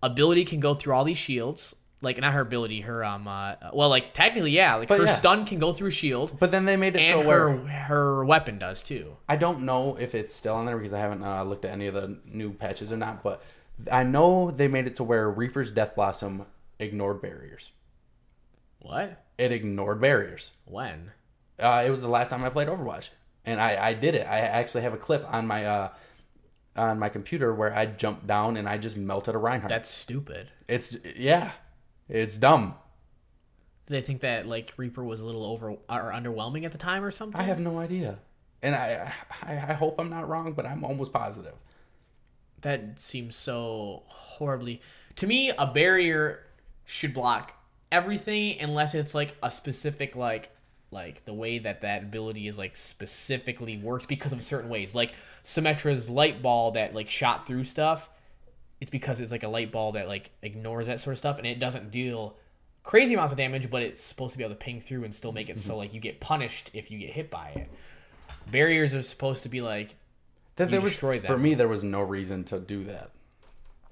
ability can go through all these shields. Like not her ability, her well, like technically, yeah, like her stun can go through a shield. But then they made it and so where her weapon does too. I don't know if it's still on there because I haven't looked at any of the new patches or not. But I know they made it to where Reaper's Death Blossom ignored barriers. What? It ignored barriers. When? It was the last time I played Overwatch, and I did it. I actually have a clip on my computer where I jumped down and I just melted a Reinhardt. That's stupid. It's dumb. Do they think that like Reaper was a little over or underwhelming at the time or something? I have no idea, and I hope I'm not wrong, but I'm almost positive. That seems so horribly. To me, a barrier should block everything unless it's like a specific like the way that ability is like specifically works because of certain ways. Like Symmetra's light ball that like shot through stuff. It's because it's like a light ball that like ignores that sort of stuff and it doesn't deal crazy amounts of damage, but it's supposed to be able to ping through and still make it so like you get punished if you get hit by it. Barriers are supposed to be like destroy them. For me, there was no reason to do that.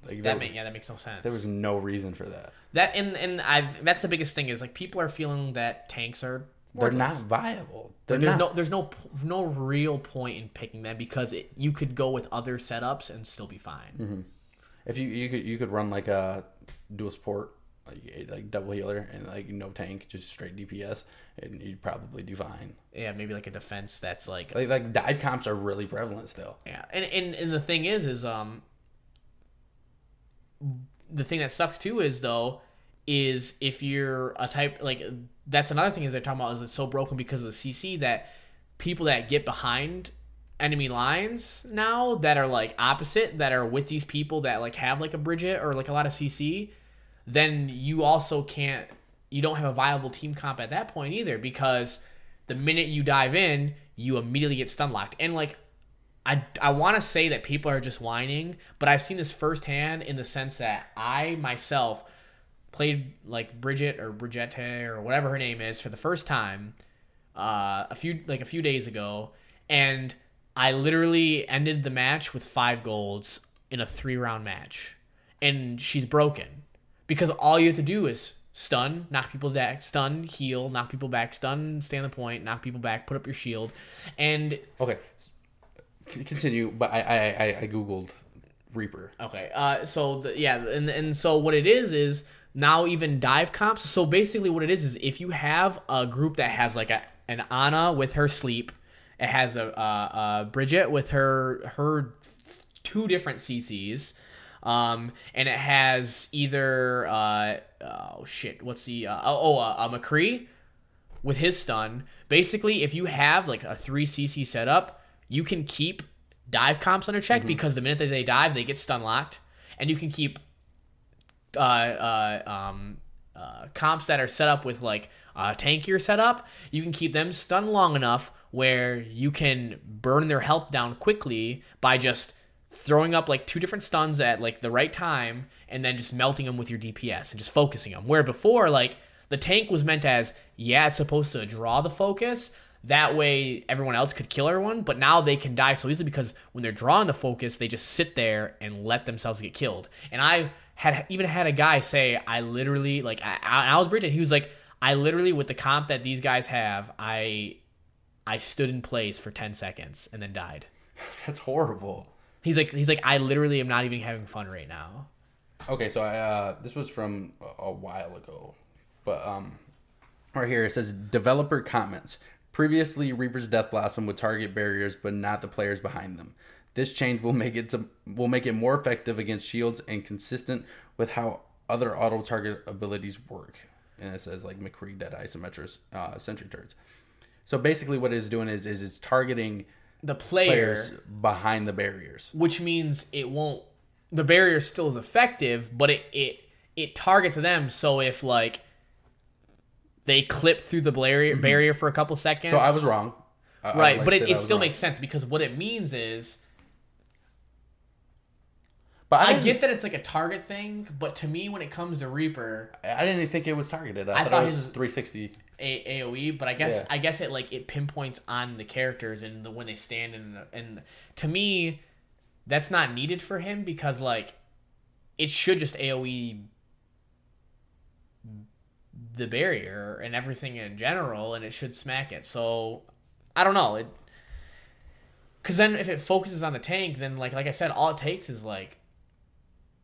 Like that makes no sense. There was no reason for that. That's the biggest thing is like people are feeling that tanks are they're not viable. There's no real point in picking them because you could go with other setups and still be fine. Mm-hmm. If you could run like a dual support, like double healer and like no tank, just straight DPS, and you'd probably do fine. Yeah, maybe like a defense that's like dive comps are really prevalent still. Yeah, and the thing is the thing that sucks too is if you're a type like that's another thing is they're talking about is it's so broken because of the CC that people that get behind enemy lines now that are like opposite that are with these people that like have like a Bridget or like a lot of CC, then you don't have a viable team comp at that point either because the minute you dive in, you immediately get stun locked. And like I want to say that people are just whining, but I've seen this firsthand in the sense that I myself played like Bridget or Brigitte or whatever her name is for the first time a few days ago, and I literally ended the match with 5 golds in a 3-round match, and she's broken because all you have to do is stun, knock people back, stun, heal, knock people back, stun, stay on the point, knock people back, put up your shield, and okay. Continue, but I googled Reaper. Okay, and so what it is now even dive comps. So basically, what it is if you have a group that has like an Ana with her sleep, it has a Bridget with her 2 different CCs, and it has either a McCree with his stun. Basically, if you have like a 3 CC setup, you can keep dive comps under check because the minute that they dive, they get stun locked, and you can keep comps that are set up with like tankier setup. You can keep them stunned long enough where you can burn their health down quickly by just throwing up like 2 different stuns at like the right time and then just melting them with your DPS and just focusing them. Where before, like the tank was meant as it's supposed to draw the focus. That way, everyone else could kill everyone, but now they can die so easily because when they're drawing the focus, they just sit there and let themselves get killed. And I even had a guy say, I literally, like, I was Bridget, he was like, I literally, with the comp that these guys have, I I stood in place for 10 seconds and then died. That's horrible. He's like, I literally am not even having fun right now. Okay, so this was from a while ago, but right here it says developer comments. Previously, Reaper's Death Blossom would target barriers, but not the players behind them. This change will make it more effective against shields and consistent with how other auto target abilities work. And it says like McCree, Deadeye, Sentry Turrets. So basically, what it's doing is it's targeting the players behind the barriers, which means it won't. The barrier still is effective, but it targets them. So if like they clip through the barrier for a couple seconds. So I was wrong. Right, but it still makes sense because what it means is. But I get that it's like a target thing, but to me, when it comes to Reaper, I didn't even think it was targeted. I thought it was 360 AOE. But I guess it like it pinpoints on the characters and when they stand and to me, that's not needed for him because like it should just AOE the barrier and everything in general, and it should smack it. So I don't know it, because then if it focuses on the tank, then like I said, all it takes is like.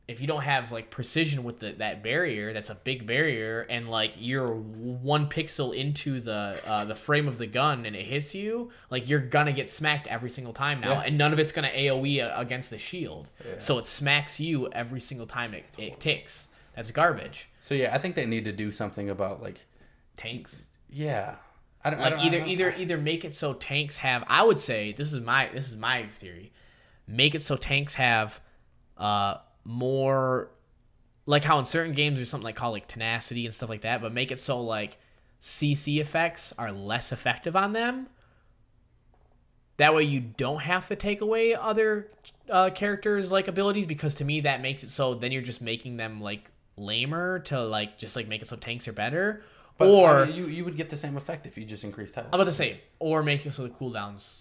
If you don't have like precision with that barrier, that's a big barrier, and like you're 1 pixel into the frame of the gun and it hits you, like you're gonna get smacked every single time now, and none of it's gonna AOE against the shield, so it smacks you every single time it ticks. That's garbage. So yeah, I think they need to do something about like tanks. Yeah, either make it so tanks have. I would say this is my theory. Make it so tanks have more like how in certain games there's something like called like tenacity and stuff like that, but make it so like CC effects are less effective on them. That way you don't have to take away other characters like abilities, because to me that makes it so then you're just making them like lamer to like just like make it so tanks are better. But or you would get the same effect if you just increased health. I'm about to say, or make it so the cooldowns.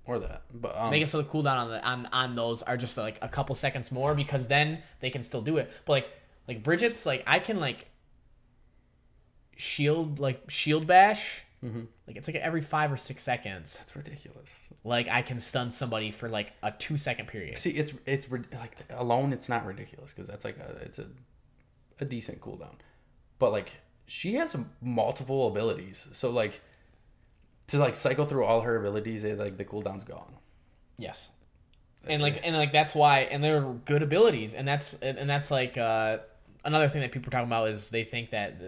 Or that, but make it so the cooldown on those are just like a couple seconds more, because then they can still do it. But like Bridget's, like I can like shield bash, like it's like every 5 or 6 seconds. That's ridiculous. Like I can stun somebody for like a 2-second period. See, it's like alone, it's not ridiculous because that's like it's a decent cooldown, but like she has multiple abilities, so like. To like cycle through all her abilities, like the cooldown's gone. Yes, and like that's why, and they're good abilities, and that's like another thing that people are talking about is they think that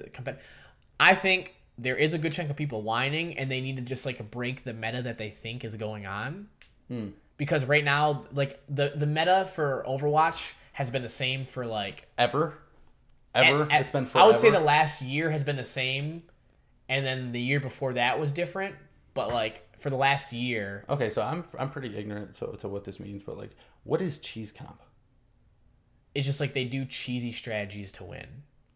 I think there is a good chunk of people whining, and they need to just like break the meta that they think is going on, because right now like the meta for Overwatch has been the same for like ever. It's been forever. I would say the last year has been the same, and then the year before that was different. But like for the last year, okay, so I'm pretty ignorant to what this means, but like, what is cheese comp? It's just like they do cheesy strategies to win.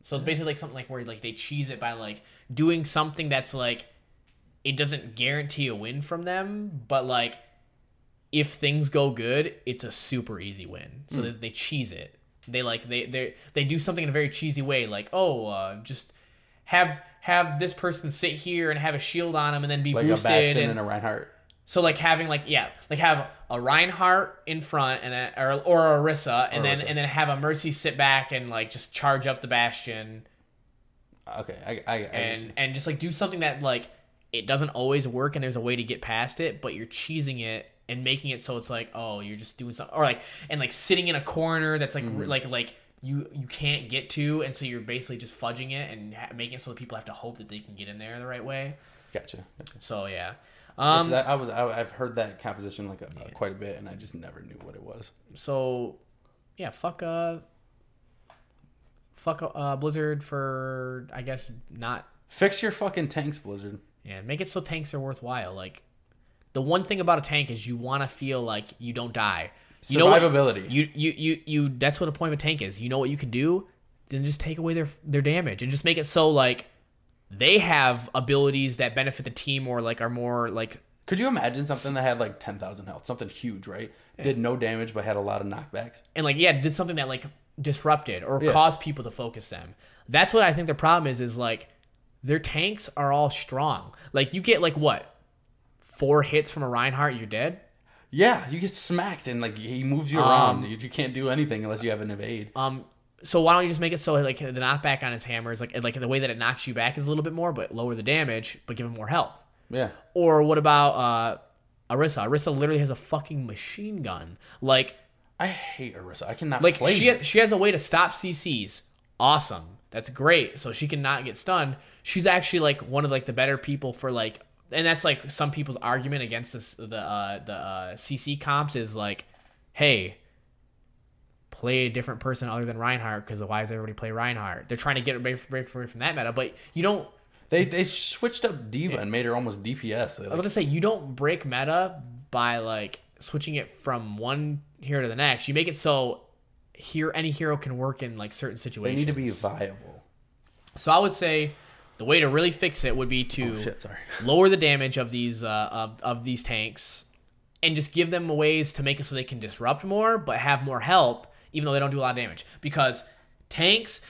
So it's basically like something like where like they cheese it by like doing something that's like it doesn't guarantee a win from them, but like if things go good, it's a super easy win. So they cheese it. They like they do something in a very cheesy way, like just have this person sit here and have a shield on him and then be like boosted. Like a Bastion and a Reinhardt. So like having have a Reinhardt in front and or a Orisa and then have a Mercy sit back and like just charge up the Bastion. Okay, I and just like do something that like it doesn't always work and there's a way to get past it, but you're cheesing it and making it so it's like, oh, you're just doing something, or like and like sitting in a corner that's like like you can't get to, and so you're basically just fudging it and making it so that people have to hope that they can get in there the right way. Gotcha. So yeah, I've heard that composition like quite a bit, and I just never knew what it was. So yeah, fuck Blizzard for I guess not fix your fucking tanks, Blizzard. Yeah, make it so tanks are worthwhile. Like the one thing about a tank is you want to feel like you don't die. You Survivability. You that's what a point of a tank is. You know what you can do? Then just take away their damage and just make it so like they have abilities that benefit the team or like are more like. Could you imagine something that had like 10,000 health, something huge, right? Yeah. Did no damage but had a lot of knockbacks, and like did something that like disrupted or caused people to focus them. That's what I think their problem is like their tanks are all strong. Like you get like what 4 hits from a Reinhardt, you're dead. Yeah, you get smacked and like he moves you around. You can't do anything unless you have an evade. So why don't you just make it so like the knockback on his hammer is like the way that it knocks you back is a little bit more, but lower the damage, but give him more health. Yeah. Or what about Orisa? Orisa literally has a fucking machine gun. Like, I hate Orisa. I cannot like play she has a way to stop CCs. Awesome. That's great. So she cannot get stunned. She's actually like one of like the better people for like, and that's like some people's argument against this, the CC comps is like, hey, play a different person other than Reinhardt because why does everybody play Reinhardt? They're trying to get break from that meta, but you don't. They switched up D.Va and made her almost DPS. I was gonna say you don't break meta by like switching it from one hero to the next. You make it so any hero can work in like certain situations. They need to be viable. So I would say the way to really fix it would be to lower the damage of these tanks and just give them ways to make it so they can disrupt more but have more health even though they don't do a lot of damage. Because tanks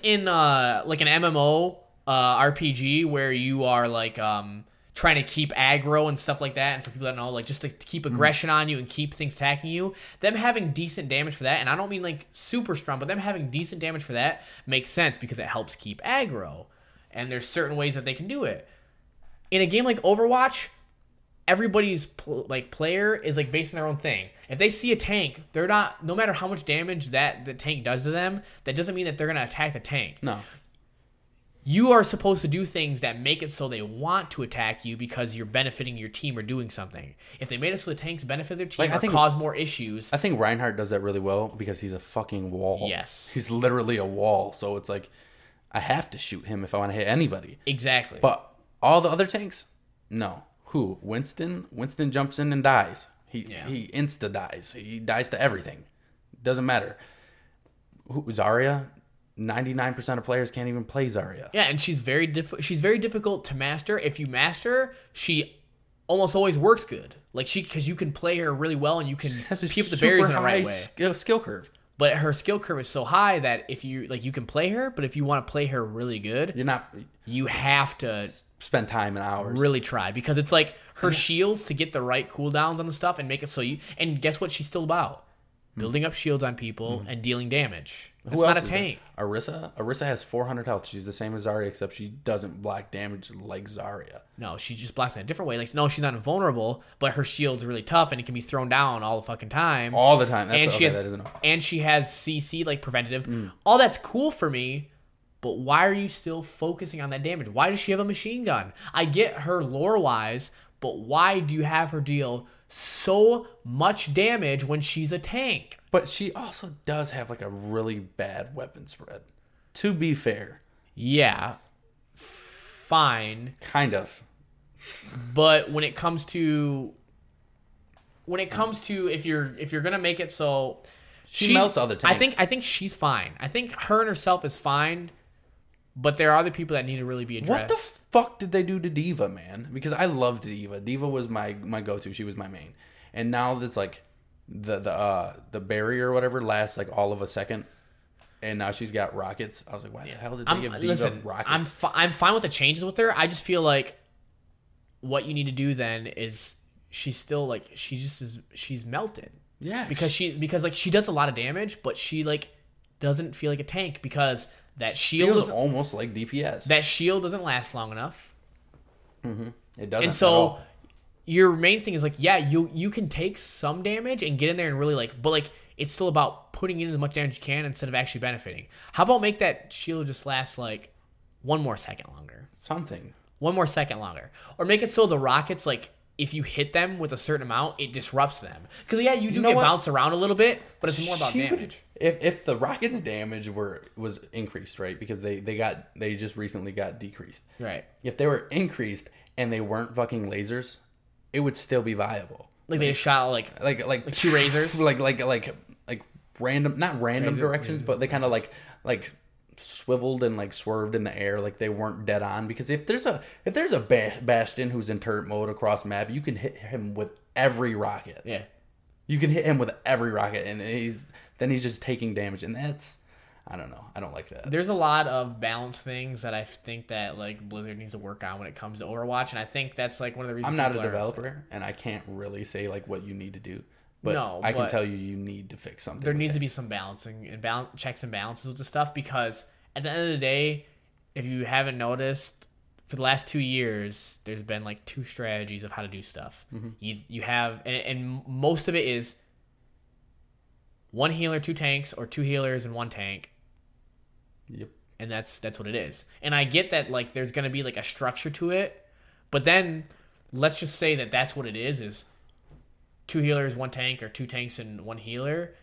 in like an MMO RPG where you are like trying to keep aggro and stuff like that, and for people that know, like just to keep aggression on you and keep things attacking you, them having decent damage for that, and I don't mean like super strong, but them having decent damage for that makes sense because it helps keep aggro. And there's certain ways that they can do it. In a game like Overwatch, everybody's player is like based on their own thing. If they see a tank, they're not, no matter how much damage that the tank does to them, that doesn't mean that they're going to attack the tank. No. You are supposed to do things that make it so they want to attack you because you're benefiting your team or doing something. If they made it so the tanks benefit their team or cause more issues. I think Reinhardt does that really well because he's a fucking wall. Yes. He's literally a wall. So it's like, I have to shoot him if I want to hit anybody. Exactly. But all the other tanks, no. Who? Winston? Winston jumps in and dies. He insta dies. He dies to everything. Doesn't matter. Zarya? 99% of players can't even play Zarya. Yeah, and she's very difficult to master. If you master her, she almost always works good. Like because you can play her really well and you can keep the berries in the right way. Skill curve. But her skill curve is so high that if you you can play her, but if you want to play her really good, you have to spend time and hours. Really try because it's like her shields to get the right cooldowns on the stuff and make it so and guess what she's still about? Building up shields on people and dealing damage. It's not a tank. Orisa has 400 health. She's the same as Zarya, except she doesn't block damage like Zarya. No, she just blocks in a different way. Like, no, she's not invulnerable, but her shield's really tough and it can be thrown down all the fucking time. All the time. And she has CC, like preventative. All that's cool for me, but why are you still focusing on that damage? Why does she have a machine gun? I get her lore-wise, but why do you have her deal so much damage when she's a tank? But she also does have like a really bad weapon spread. To be fair. Yeah. Fine. Kind of. But when it comes to if you're gonna make it so she melts other tanks. I think she's fine. I think her and herself is fine. But there are other people that need to really be addressed. What the fuck did they do to D.Va, man? Because I loved D.Va. D.Va was my go-to. She was my main. And now it's like the barrier or whatever lasts like all of a second. And now she's got rockets. I was like, why the hell did they give D.Va rockets? I'm fine with the changes with her. I just feel like what you need to do then is she's still like she's melted. Yeah. Because she does a lot of damage, but she like doesn't feel like a tank because that shield is almost like DPS. That shield doesn't last long enough. Mm-hmm. It doesn't. And so your main thing is like, yeah, you can take some damage and get in there and really like, but like it's still about putting in as much damage as you can instead of actually benefiting. How about make that shield just last like 1 more second longer? Something. 1 more second longer, or make it so the rockets like, if you hit them with a certain amount, it disrupts them. Because yeah, you do get bounced around a little bit, but it's more about damage. If the rockets' damage was increased, right? Because they just recently got decreased. Right. If they were increased and they weren't fucking lasers, it would still be viable. Like they just shot like 2 razors, like random, not random directions, but they kind of like swiveled and like swerved in the air, like they weren't dead on. Because if there's a Bastion who's in turret mode across map, you can hit him with every rocket. Yeah, you can hit him with every rocket, and he's just taking damage, and I don't know. I don't like that. There's a lot of balance things that I think that like Blizzard needs to work on when it comes to Overwatch, and I think that's like one of the reasons. I'm not a developer, and I can't really say like what you need to do. But I can tell you need to fix something. There needs to be some balancing and checks and balances with the stuff, because at the end of the day, if you haven't noticed, for the last 2 years, there's been like 2 strategies of how to do stuff. Mm-hmm. You have, and most of it is 1 healer, 2 tanks, or 2 healers and 1 tank. Yep. And that's what it is. And I get that like there's gonna be like a structure to it, but then let's just say that that's what it is 2 healers, 1 tank, or 2 tanks and 1 healer.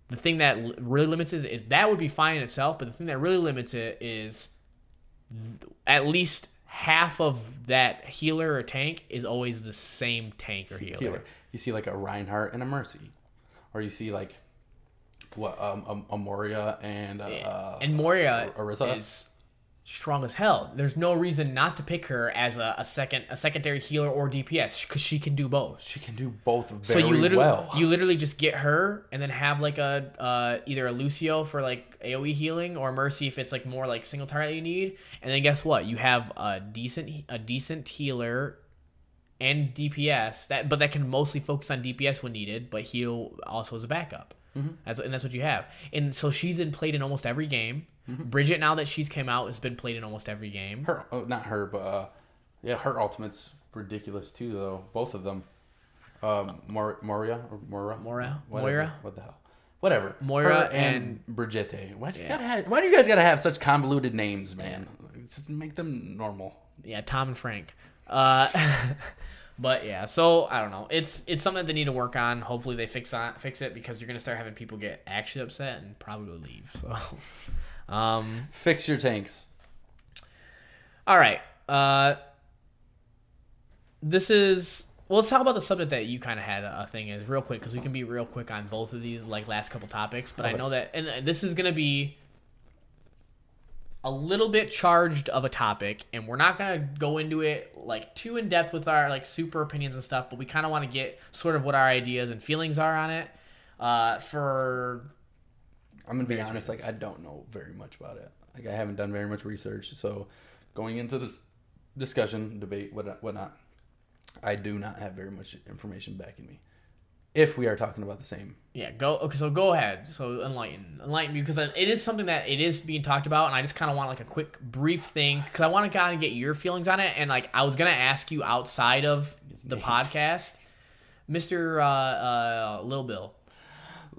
The thing that really limits it is that would be fine in itself, but the thing that really limits it is at least half of that healer or tank is always the same tank or healer. You see like a Reinhardt and a Mercy, or you see like a Moria and Moria Orisa is strong as hell. There's no reason not to pick her as a secondary healer or DPS, because she can do both. She can do both very so well. You literally just get her and then have like a either a Lucio for like AoE healing, or Mercy if it's like more like single target you need. And then guess what? You have a decent healer and DPS that can mostly focus on DPS when needed, but heal also as a backup. Mm-hmm. That's what you have. And so she's played in almost every game. Mm-hmm. Bridget, now that she's came out, has been played in almost every game. Not her, but her ultimate's ridiculous too, though. Both of them. Moria. What the hell? Whatever. Moira and Brigitte. Why do you guys gotta have such convoluted names, man? Just make them normal. Yeah, Tom and Frank. But yeah, so I don't know. It's something that they need to work on. Hopefully they fix it, because you're gonna start having people get actually upset and probably leave. So, fix your tanks. All right. Let's talk about the subject that you kind of had a thing is real quick, because we can be real quick on both of these like last couple topics. But okay. I know that, and this is gonna be a little bit charged of a topic, and we're not going to go into it like too in depth with our like super opinions and stuff, but we kind of want to get sort of what our ideas and feelings are on it. I'm going to be honest, like I don't know very much about it. Like I haven't done very much research, so going into this discussion, debate, whatnot, I do not have very much information backing me. If we are talking about the same. Yeah, so go ahead. So enlighten me, because it is something that it is being talked about, and I just kind of want like a quick brief thing, because I want to kind of get your feelings on it. And like I was gonna ask you outside of the podcast, Mr. Lil Bill.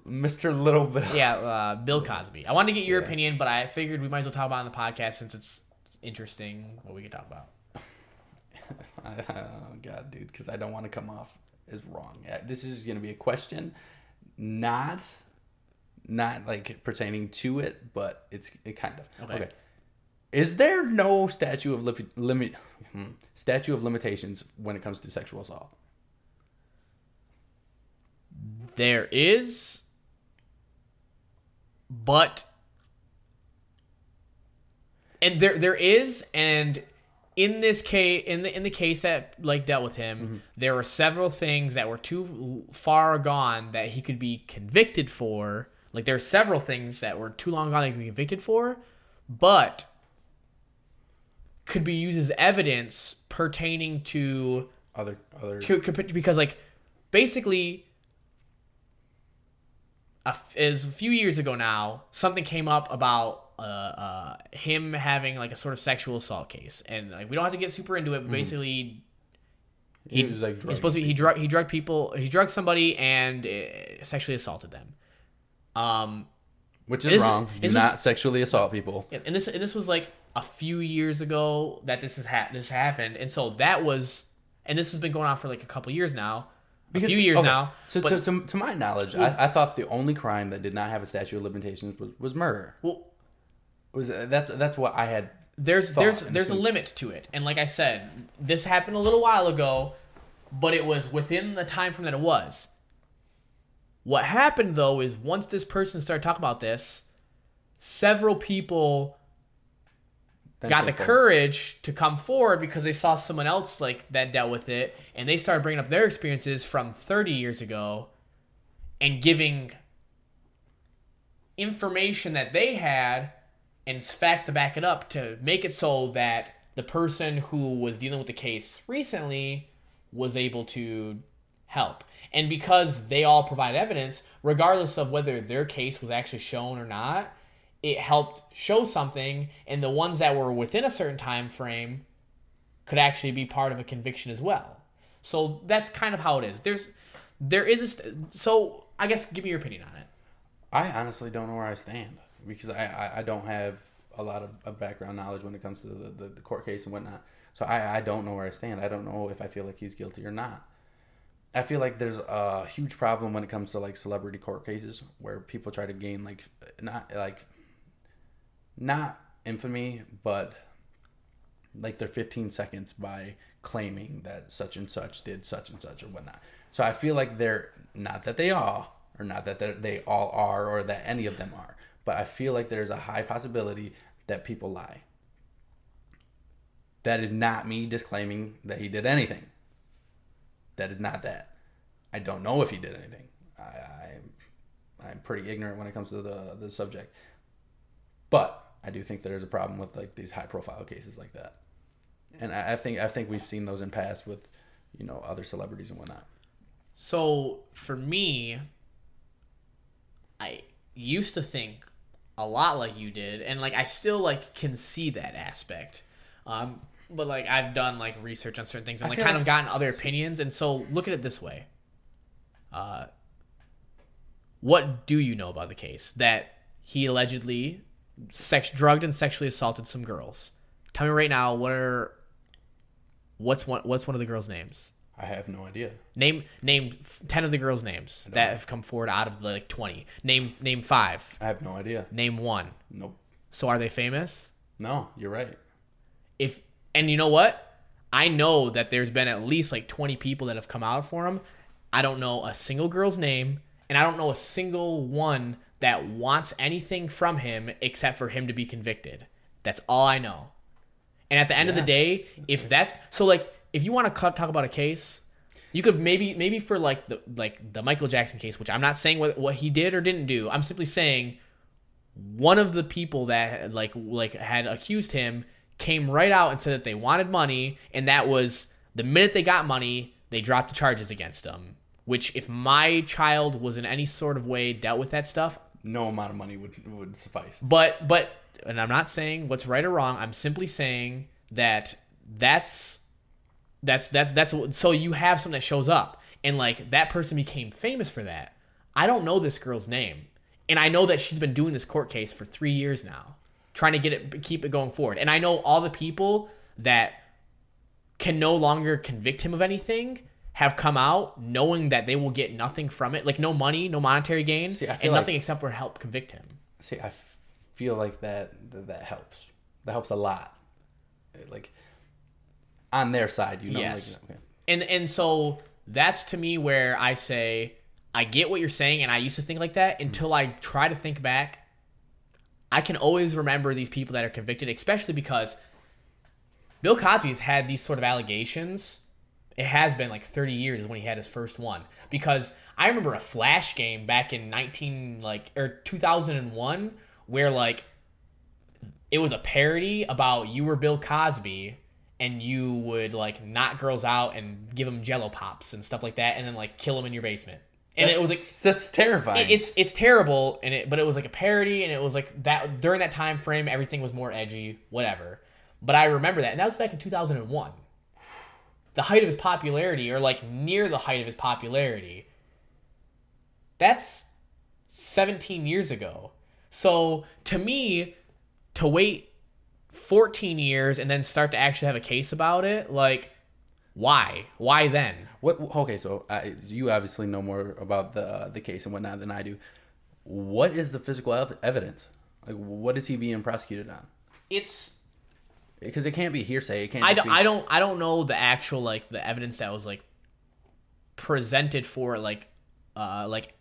Mr. Little Bill. Yeah, Bill Cosby. I wanted to get your opinion, but I figured we might as well talk about it on the podcast since it's interesting what we can talk about. Oh God, dude, because I don't want to come off is wrong. This is going to be a question, not like pertaining to it, but it kind of. Okay. Is there no statute of limitations when it comes to sexual assault? There is, but and there is, and in this case, in the case that like dealt with him, mm-hmm. there were several things that were too far gone that he could be convicted for. Like there are several things that were too long gone that he could be convicted for, but could be used as evidence pertaining to other because like basically a few years ago now, something came up about him having like a sort of sexual assault case, and like we don't have to get super into it, but basically he was like he drugged people, he drugged somebody and sexually assaulted them, which is wrong. Do not sexually assault people. And this was like a few years ago that this happened, and so that was, and this has been going on for like a couple years now. A few years now. So to my knowledge, I thought the only crime that did not have a statute of limitations was murder. Well, that's what I had. There's a limit to it, and like I said, this happened a little while ago, but it was within the time frame that it was. What happened though is once this person started talking about this, several people got the courage to come forward because they saw someone else like that dealt with it, and they started bringing up their experiences from 30 years ago and giving information that they had and facts to back it up to make it so that the person who was dealing with the case recently was able to help. And because they all provide evidence, regardless of whether their case was actually shown or not, it helped show something, and the ones that were within a certain time frame could actually be part of a conviction as well. So that's kind of how it is. So I guess give me your opinion on it. I honestly don't know where I stand because I don't have a lot of background knowledge when it comes to the court case and whatnot. So I don't know where I stand. I don't know if I feel like he's guilty or not. I feel like there's a huge problem when it comes to like celebrity court cases where people try to gain like not infamy, but like their 15 seconds by claiming that such and such did such and such or whatnot. So I feel like they're not that they are, or not that they all are, or that any of them are, but I feel like there's a high possibility that people lie. That is not me disclaiming that he did anything. That is not that. I don't know if he did anything. I'm pretty ignorant when it comes to the subject. But I do think there's a problem with like these high profile cases like that. And I think we've seen those in past with, other celebrities and whatnot. So for me, I used to think a lot like you did, and like I still like can see that aspect. But like I've done like research on certain things and like kind of gotten other opinions, and so look at it this way. What do you know about the case that he allegedly drugged and sexually assaulted some girls? Tell me right now what's one of the girls' names? I have no idea. Name 10 of the girls' names that have come forward out of the like 20. Name 5. I have no idea. Name 1. Nope. So are they famous? No, you're right. And you know what? I know that there's been at least like 20 people that have come out for him. I don't know a single girl's name, and I don't know a single one that wants anything from him except for him to be convicted. That's all I know. And at the end of the day, if you want to talk about a case, you could maybe for like the Michael Jackson case, which I'm not saying what he did or didn't do. I'm simply saying one of the people that like had accused him came right out and said that they wanted money, and that was the minute they got money, they dropped the charges against him. Which, if my child was in any sort of way dealt with that stuff, no amount of money would suffice. But and I'm not saying what's right or wrong. I'm simply saying that's so you have something that shows up, and like that person became famous for that. I don't know this girl's name, and I know that she's been doing this court case for 3 years now, trying to keep it going forward. And I know all the people that can no longer convict him of anything have come out knowing that they will get nothing from it, like no money, no monetary gain, and nothing except for help convict him. See, I feel like that helps. That helps a lot. Like on their side, Yes. Like, okay. And so that's to me where I say I get what you're saying, and I used to think like that until I try to think back. I can always remember these people that are convicted, especially because Bill Cosby has had these sort of allegations. It has been like 30 years when he had his first one. Because I remember a Flash game back in 2001 where like it was a parody about you were Bill Cosby and you would like knock girls out and give them Jello pops and stuff like that, and then like kill them in your basement. And it was like that's terrifying. It's terrible, but it was like a parody, and it was like that during that time frame everything was more edgy, whatever. But I remember that, and that was back in 2001. The height of his popularity, or like near the height of his popularity. That's 17 years ago. So to me, to wait 14 years and then start to actually have a case about it, like, why? Why then? What? Okay, so you obviously know more about the case and whatnot than I do. What is the physical evidence? Like, what is he being prosecuted on? It's because it can't be hearsay. It can't. I don't know the actual like the evidence that was like presented for like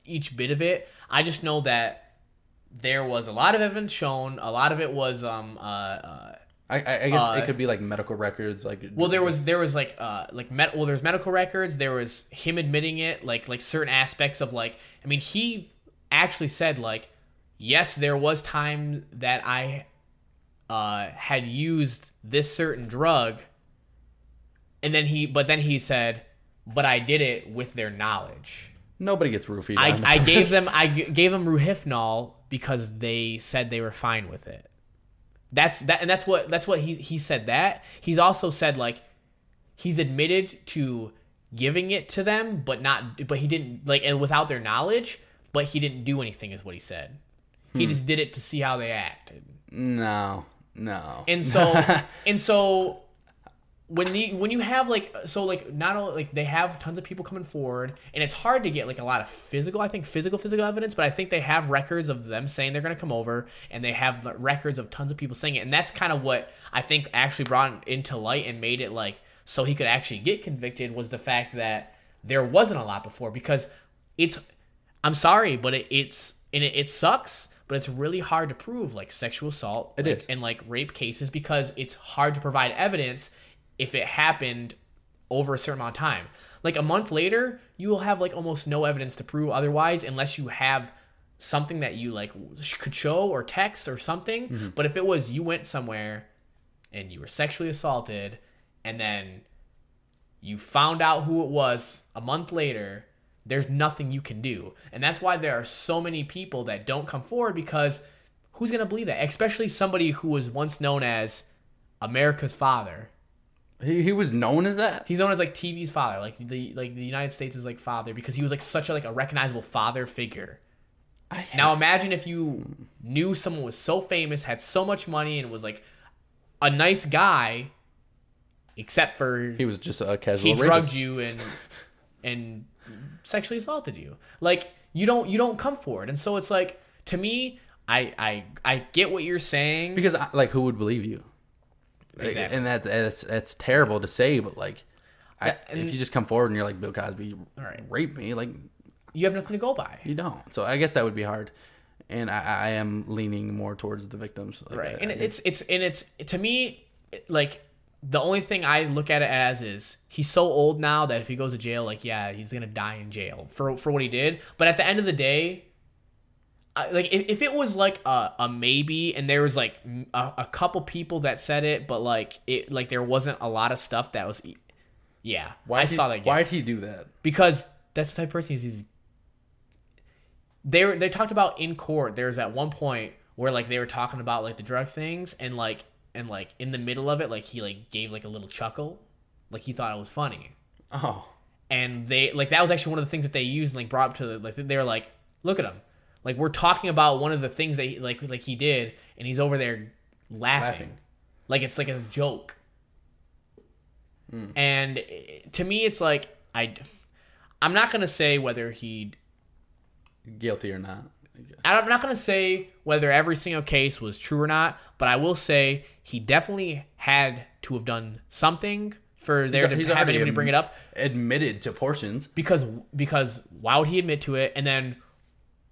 each bit of it. I just know that there was a lot of evidence shown. A lot of it was I guess it could be like medical records, like. Well, there was there's medical records. There was him admitting it, like certain aspects of like. I mean, he actually said like, yes, there was time that I had used this certain drug, and then he said, but I did it with their knowledge. Nobody gets roofied. I gave them Ruhypnol because they said they were fine with it. That's what he said. That he's also said, like, he's admitted to giving it to them, but he didn't, like, and without their knowledge, but he didn't do anything, is what he said. He just did it to see how they acted. No. And so when you have, like, so, like, not only, like, they have tons of people coming forward, and it's hard to get, like, a lot of physical evidence, but I think they have records of them saying they're going to come over, and they have records of tons of people saying it, and that's kind of what I think actually brought it into light and made it, like, so he could actually get convicted, was the fact that there wasn't a lot before, because I'm sorry, but it sucks, but it's really hard to prove, like, sexual assault and, like, rape cases, because it's hard to provide evidence if it happened over a certain amount of time. Like, a month later, you will have, like, almost no evidence to prove otherwise, unless you have something that you, like, could show or text or something. Mm-hmm. But if it was, you went somewhere and you were sexually assaulted, and then you found out who it was a month later, there's nothing you can do. And that's why there are so many people that don't come forward, because who's going to believe that? Especially somebody who was once known as America's father. He was known as that? He's known as, like, TV's father, like the United States' like father, because he was, like, such a recognizable father figure. Now imagine if you knew someone was so famous, had so much money, and was, like, a nice guy, except for he was just a casual rapist. He drugged you and sexually assaulted you. Like, you don't come forward. And so it's like, to me, I get what you're saying, because, like, who would believe you? Exactly. And that's terrible to say, but, like, if you just come forward and you're like, Bill Cosby raped me, like, you have nothing to go by. You don't. So I guess that would be hard. And I am leaning more towards the victims. Like, right. It's to me, like, the only thing I look at it as is he's so old now that if he goes to jail, like, yeah, he's gonna die in jail for what he did. But at the end of the day, like, if it was, like, a maybe, and there was, like, a couple people that said it, but, like, there wasn't a lot of stuff that was, yeah. Saw that. Why'd he do that? Because that's the type of person he's. They talked about in court. There was at one point where, like, they were talking about, like, the drug things, and in the middle of it, like, he, like, gave, like, a little chuckle, like, he thought it was funny. Oh. And they, like, that was actually one of the things that they used and, like, brought up to, like, they were like, look at him. Like, we're talking about one of the things that he, like he did, and he's over there laughing. Like, it's like a joke. And to me, it's like, I'm not going to say whether he... guilty or not. I'm not going to say whether every single case was true or not, but I will say he definitely had to have done something for there to have anybody bring it up. Admitted to portions. Because why would he admit to it? And then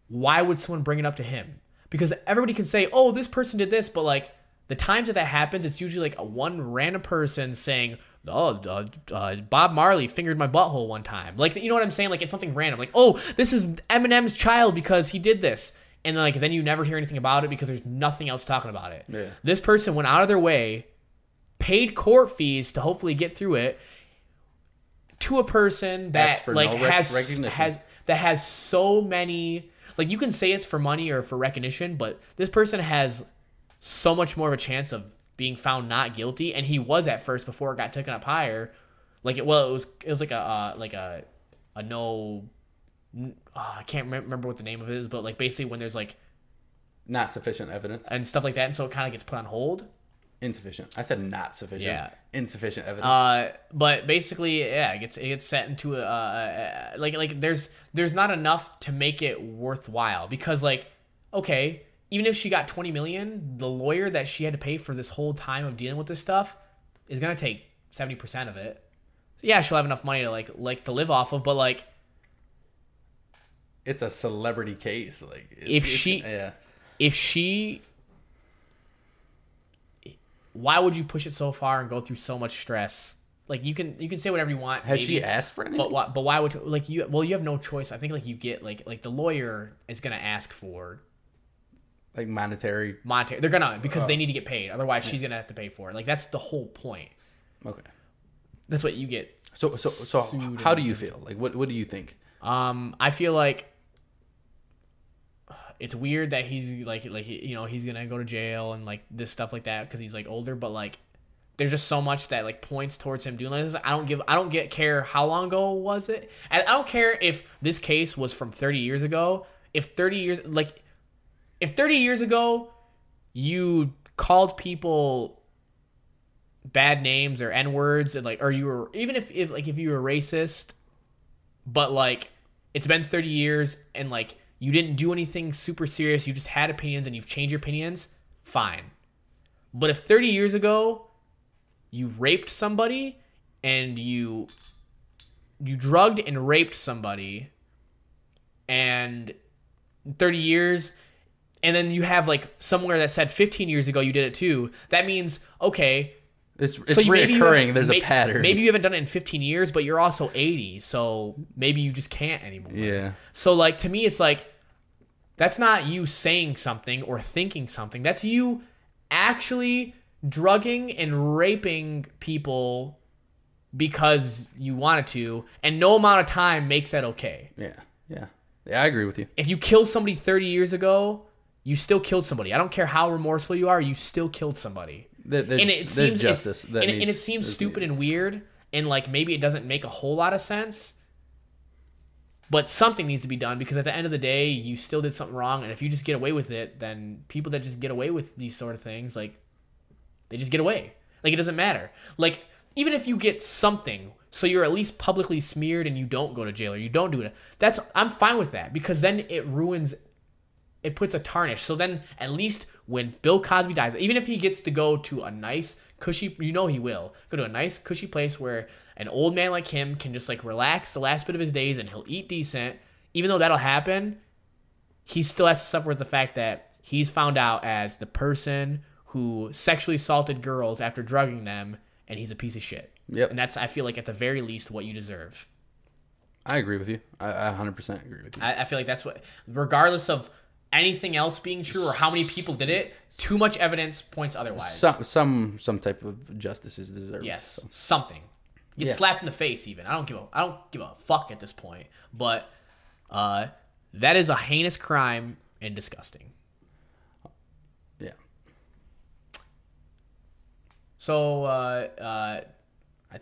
why would someone bring it up to him? Because everybody can say, oh, this person did this, but, like, the times that happens, it's usually, like, one random person saying, oh, Bob Marley fingered my butthole one time. Like, you know what I'm saying? Like, it's something random. Like, oh, this is Eminem's child because he did this. And, like, then you never hear anything about it because there's nothing else talking about it. Yeah. This person went out of their way, paid court fees to hopefully get through it, to a person that, like, has so many... Like, you can say it's for money or for recognition, but this person has so much more of a chance of being found not guilty, and he was at first before it got taken up higher. Like, it was like a no, I can't remember what the name of it is, but, like, basically when there's, like, not sufficient evidence and stuff like that, and so it kind of gets put on hold. Insufficient. I said not sufficient. Yeah. Insufficient evidence. But basically, yeah, it gets set into like there's not enough to make it worthwhile, because, like, okay, even if she got $20 million, the lawyer that she had to pay for this whole time of dealing with this stuff is gonna take 70% of it. Yeah, she'll have enough money to like to live off of, but, like, it's a celebrity case. Like, if she why would you push it so far and go through so much stress? Like, you can say whatever you want. Has she asked for anything? But why would, like, you have no choice. I think, like, you get like the lawyer is gonna ask for Like monetary. They're gonna, because they need to get paid. Otherwise, she's gonna have to pay for it. Like, that's the whole point. Okay. That's what you get. So how do you feel? Like, what do you think? I feel like it's weird that he's like he's gonna go to jail and like this stuff like that because he's like older, but like there's just so much that like points towards him doing this. I don't care how long ago was it. And I don't care if this case was from 30 years ago. If 30 years ago you called people bad names or N-words and like, or you were, even if you were racist, but like it's been 30 years and like you didn't do anything super serious, you just had opinions and you've changed your opinions, fine. But if 30 years ago you raped somebody and you drugged and raped somebody and 30 years, and then you have like somewhere that said 15 years ago you did it too, that means, okay, it's so reoccurring. There's a pattern. Maybe you haven't done it in 15 years, but you're also 80, so maybe you just can't anymore. Yeah. So like, to me, it's like, that's not you saying something or thinking something. That's you actually drugging and raping people because you wanted to, and no amount of time makes that okay. Yeah, I agree with you. If you killed somebody 30 years ago, you still killed somebody. I don't care how remorseful you are, you still killed somebody. There's justice. It seems stupid and weird, and like maybe it doesn't make a whole lot of sense, but something needs to be done, because at the end of the day, you still did something wrong, and if you just get away with it, then people that just get away with these sort of things, like, they just get away. Like, it doesn't matter. Like, even if you get something, so you're at least publicly smeared and you don't go to jail or you don't do it, I'm fine with that, because then it puts a tarnish. So then at least when Bill Cosby dies, even if he gets to go to a nice, cushy, he will, go to a nice, cushy place where an old man like him can just like relax the last bit of his days and he'll eat decent, even though that'll happen, he still has to suffer with the fact that he's found out as the person who sexually assaulted girls after drugging them, and he's a piece of shit. Yep. And that's, I feel like, at the very least, what you deserve. I agree with you. I 100% agree with you. I feel like that's what, regardless of anything else being true or how many people did it, too much evidence points otherwise. Some type of justice is deserved. Yes, so. Something. Get slapped in the face even. I don't give a fuck at this point. But that is a heinous crime and disgusting. Yeah. So I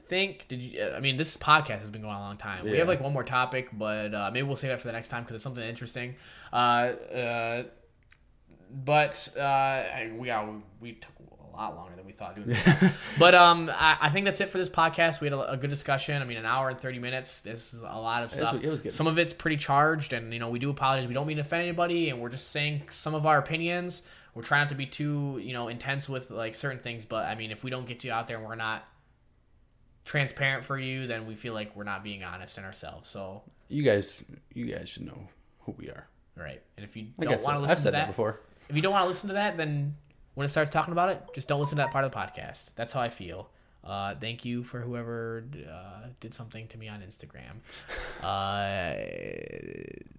think this podcast has been going on a long time. Yeah. We have like one more topic, but maybe we'll save that for the next time because it's something interesting. We took a lot longer than we thought doing this. But I think that's it for this podcast. We had a good discussion. I mean, an hour and 30 minutes. This is a lot of stuff. It was good. Some of it's pretty charged, and we do apologize. We don't mean to offend anybody, and we're just saying some of our opinions. We're trying not to be too intense with like certain things, but I mean, if we don't get you out there and we're not transparent for you, then we feel like we're not being honest in ourselves. So you guys should know who we are, right? And if you don't want to listen to that before, if you don't want to listen to that, then when it starts talking about it, just don't listen to that part of the podcast. That's how I feel. Thank you for whoever did something to me on Instagram.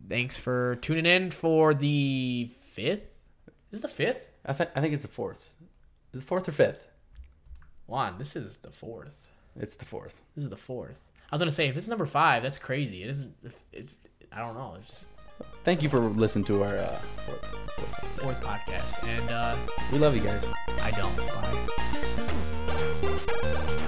Thanks for tuning in for the 5th. Is this the 5th? I think it's the 4th. Is it the 4th or 5th? Juan, this is the 4th. It's the 4th. This is the 4th. I was gonna say, if it's number 5, that's crazy. It isn't. I don't know. It's just. Thank you for listening to our fourth podcast, and we love you guys. I don't. Bye.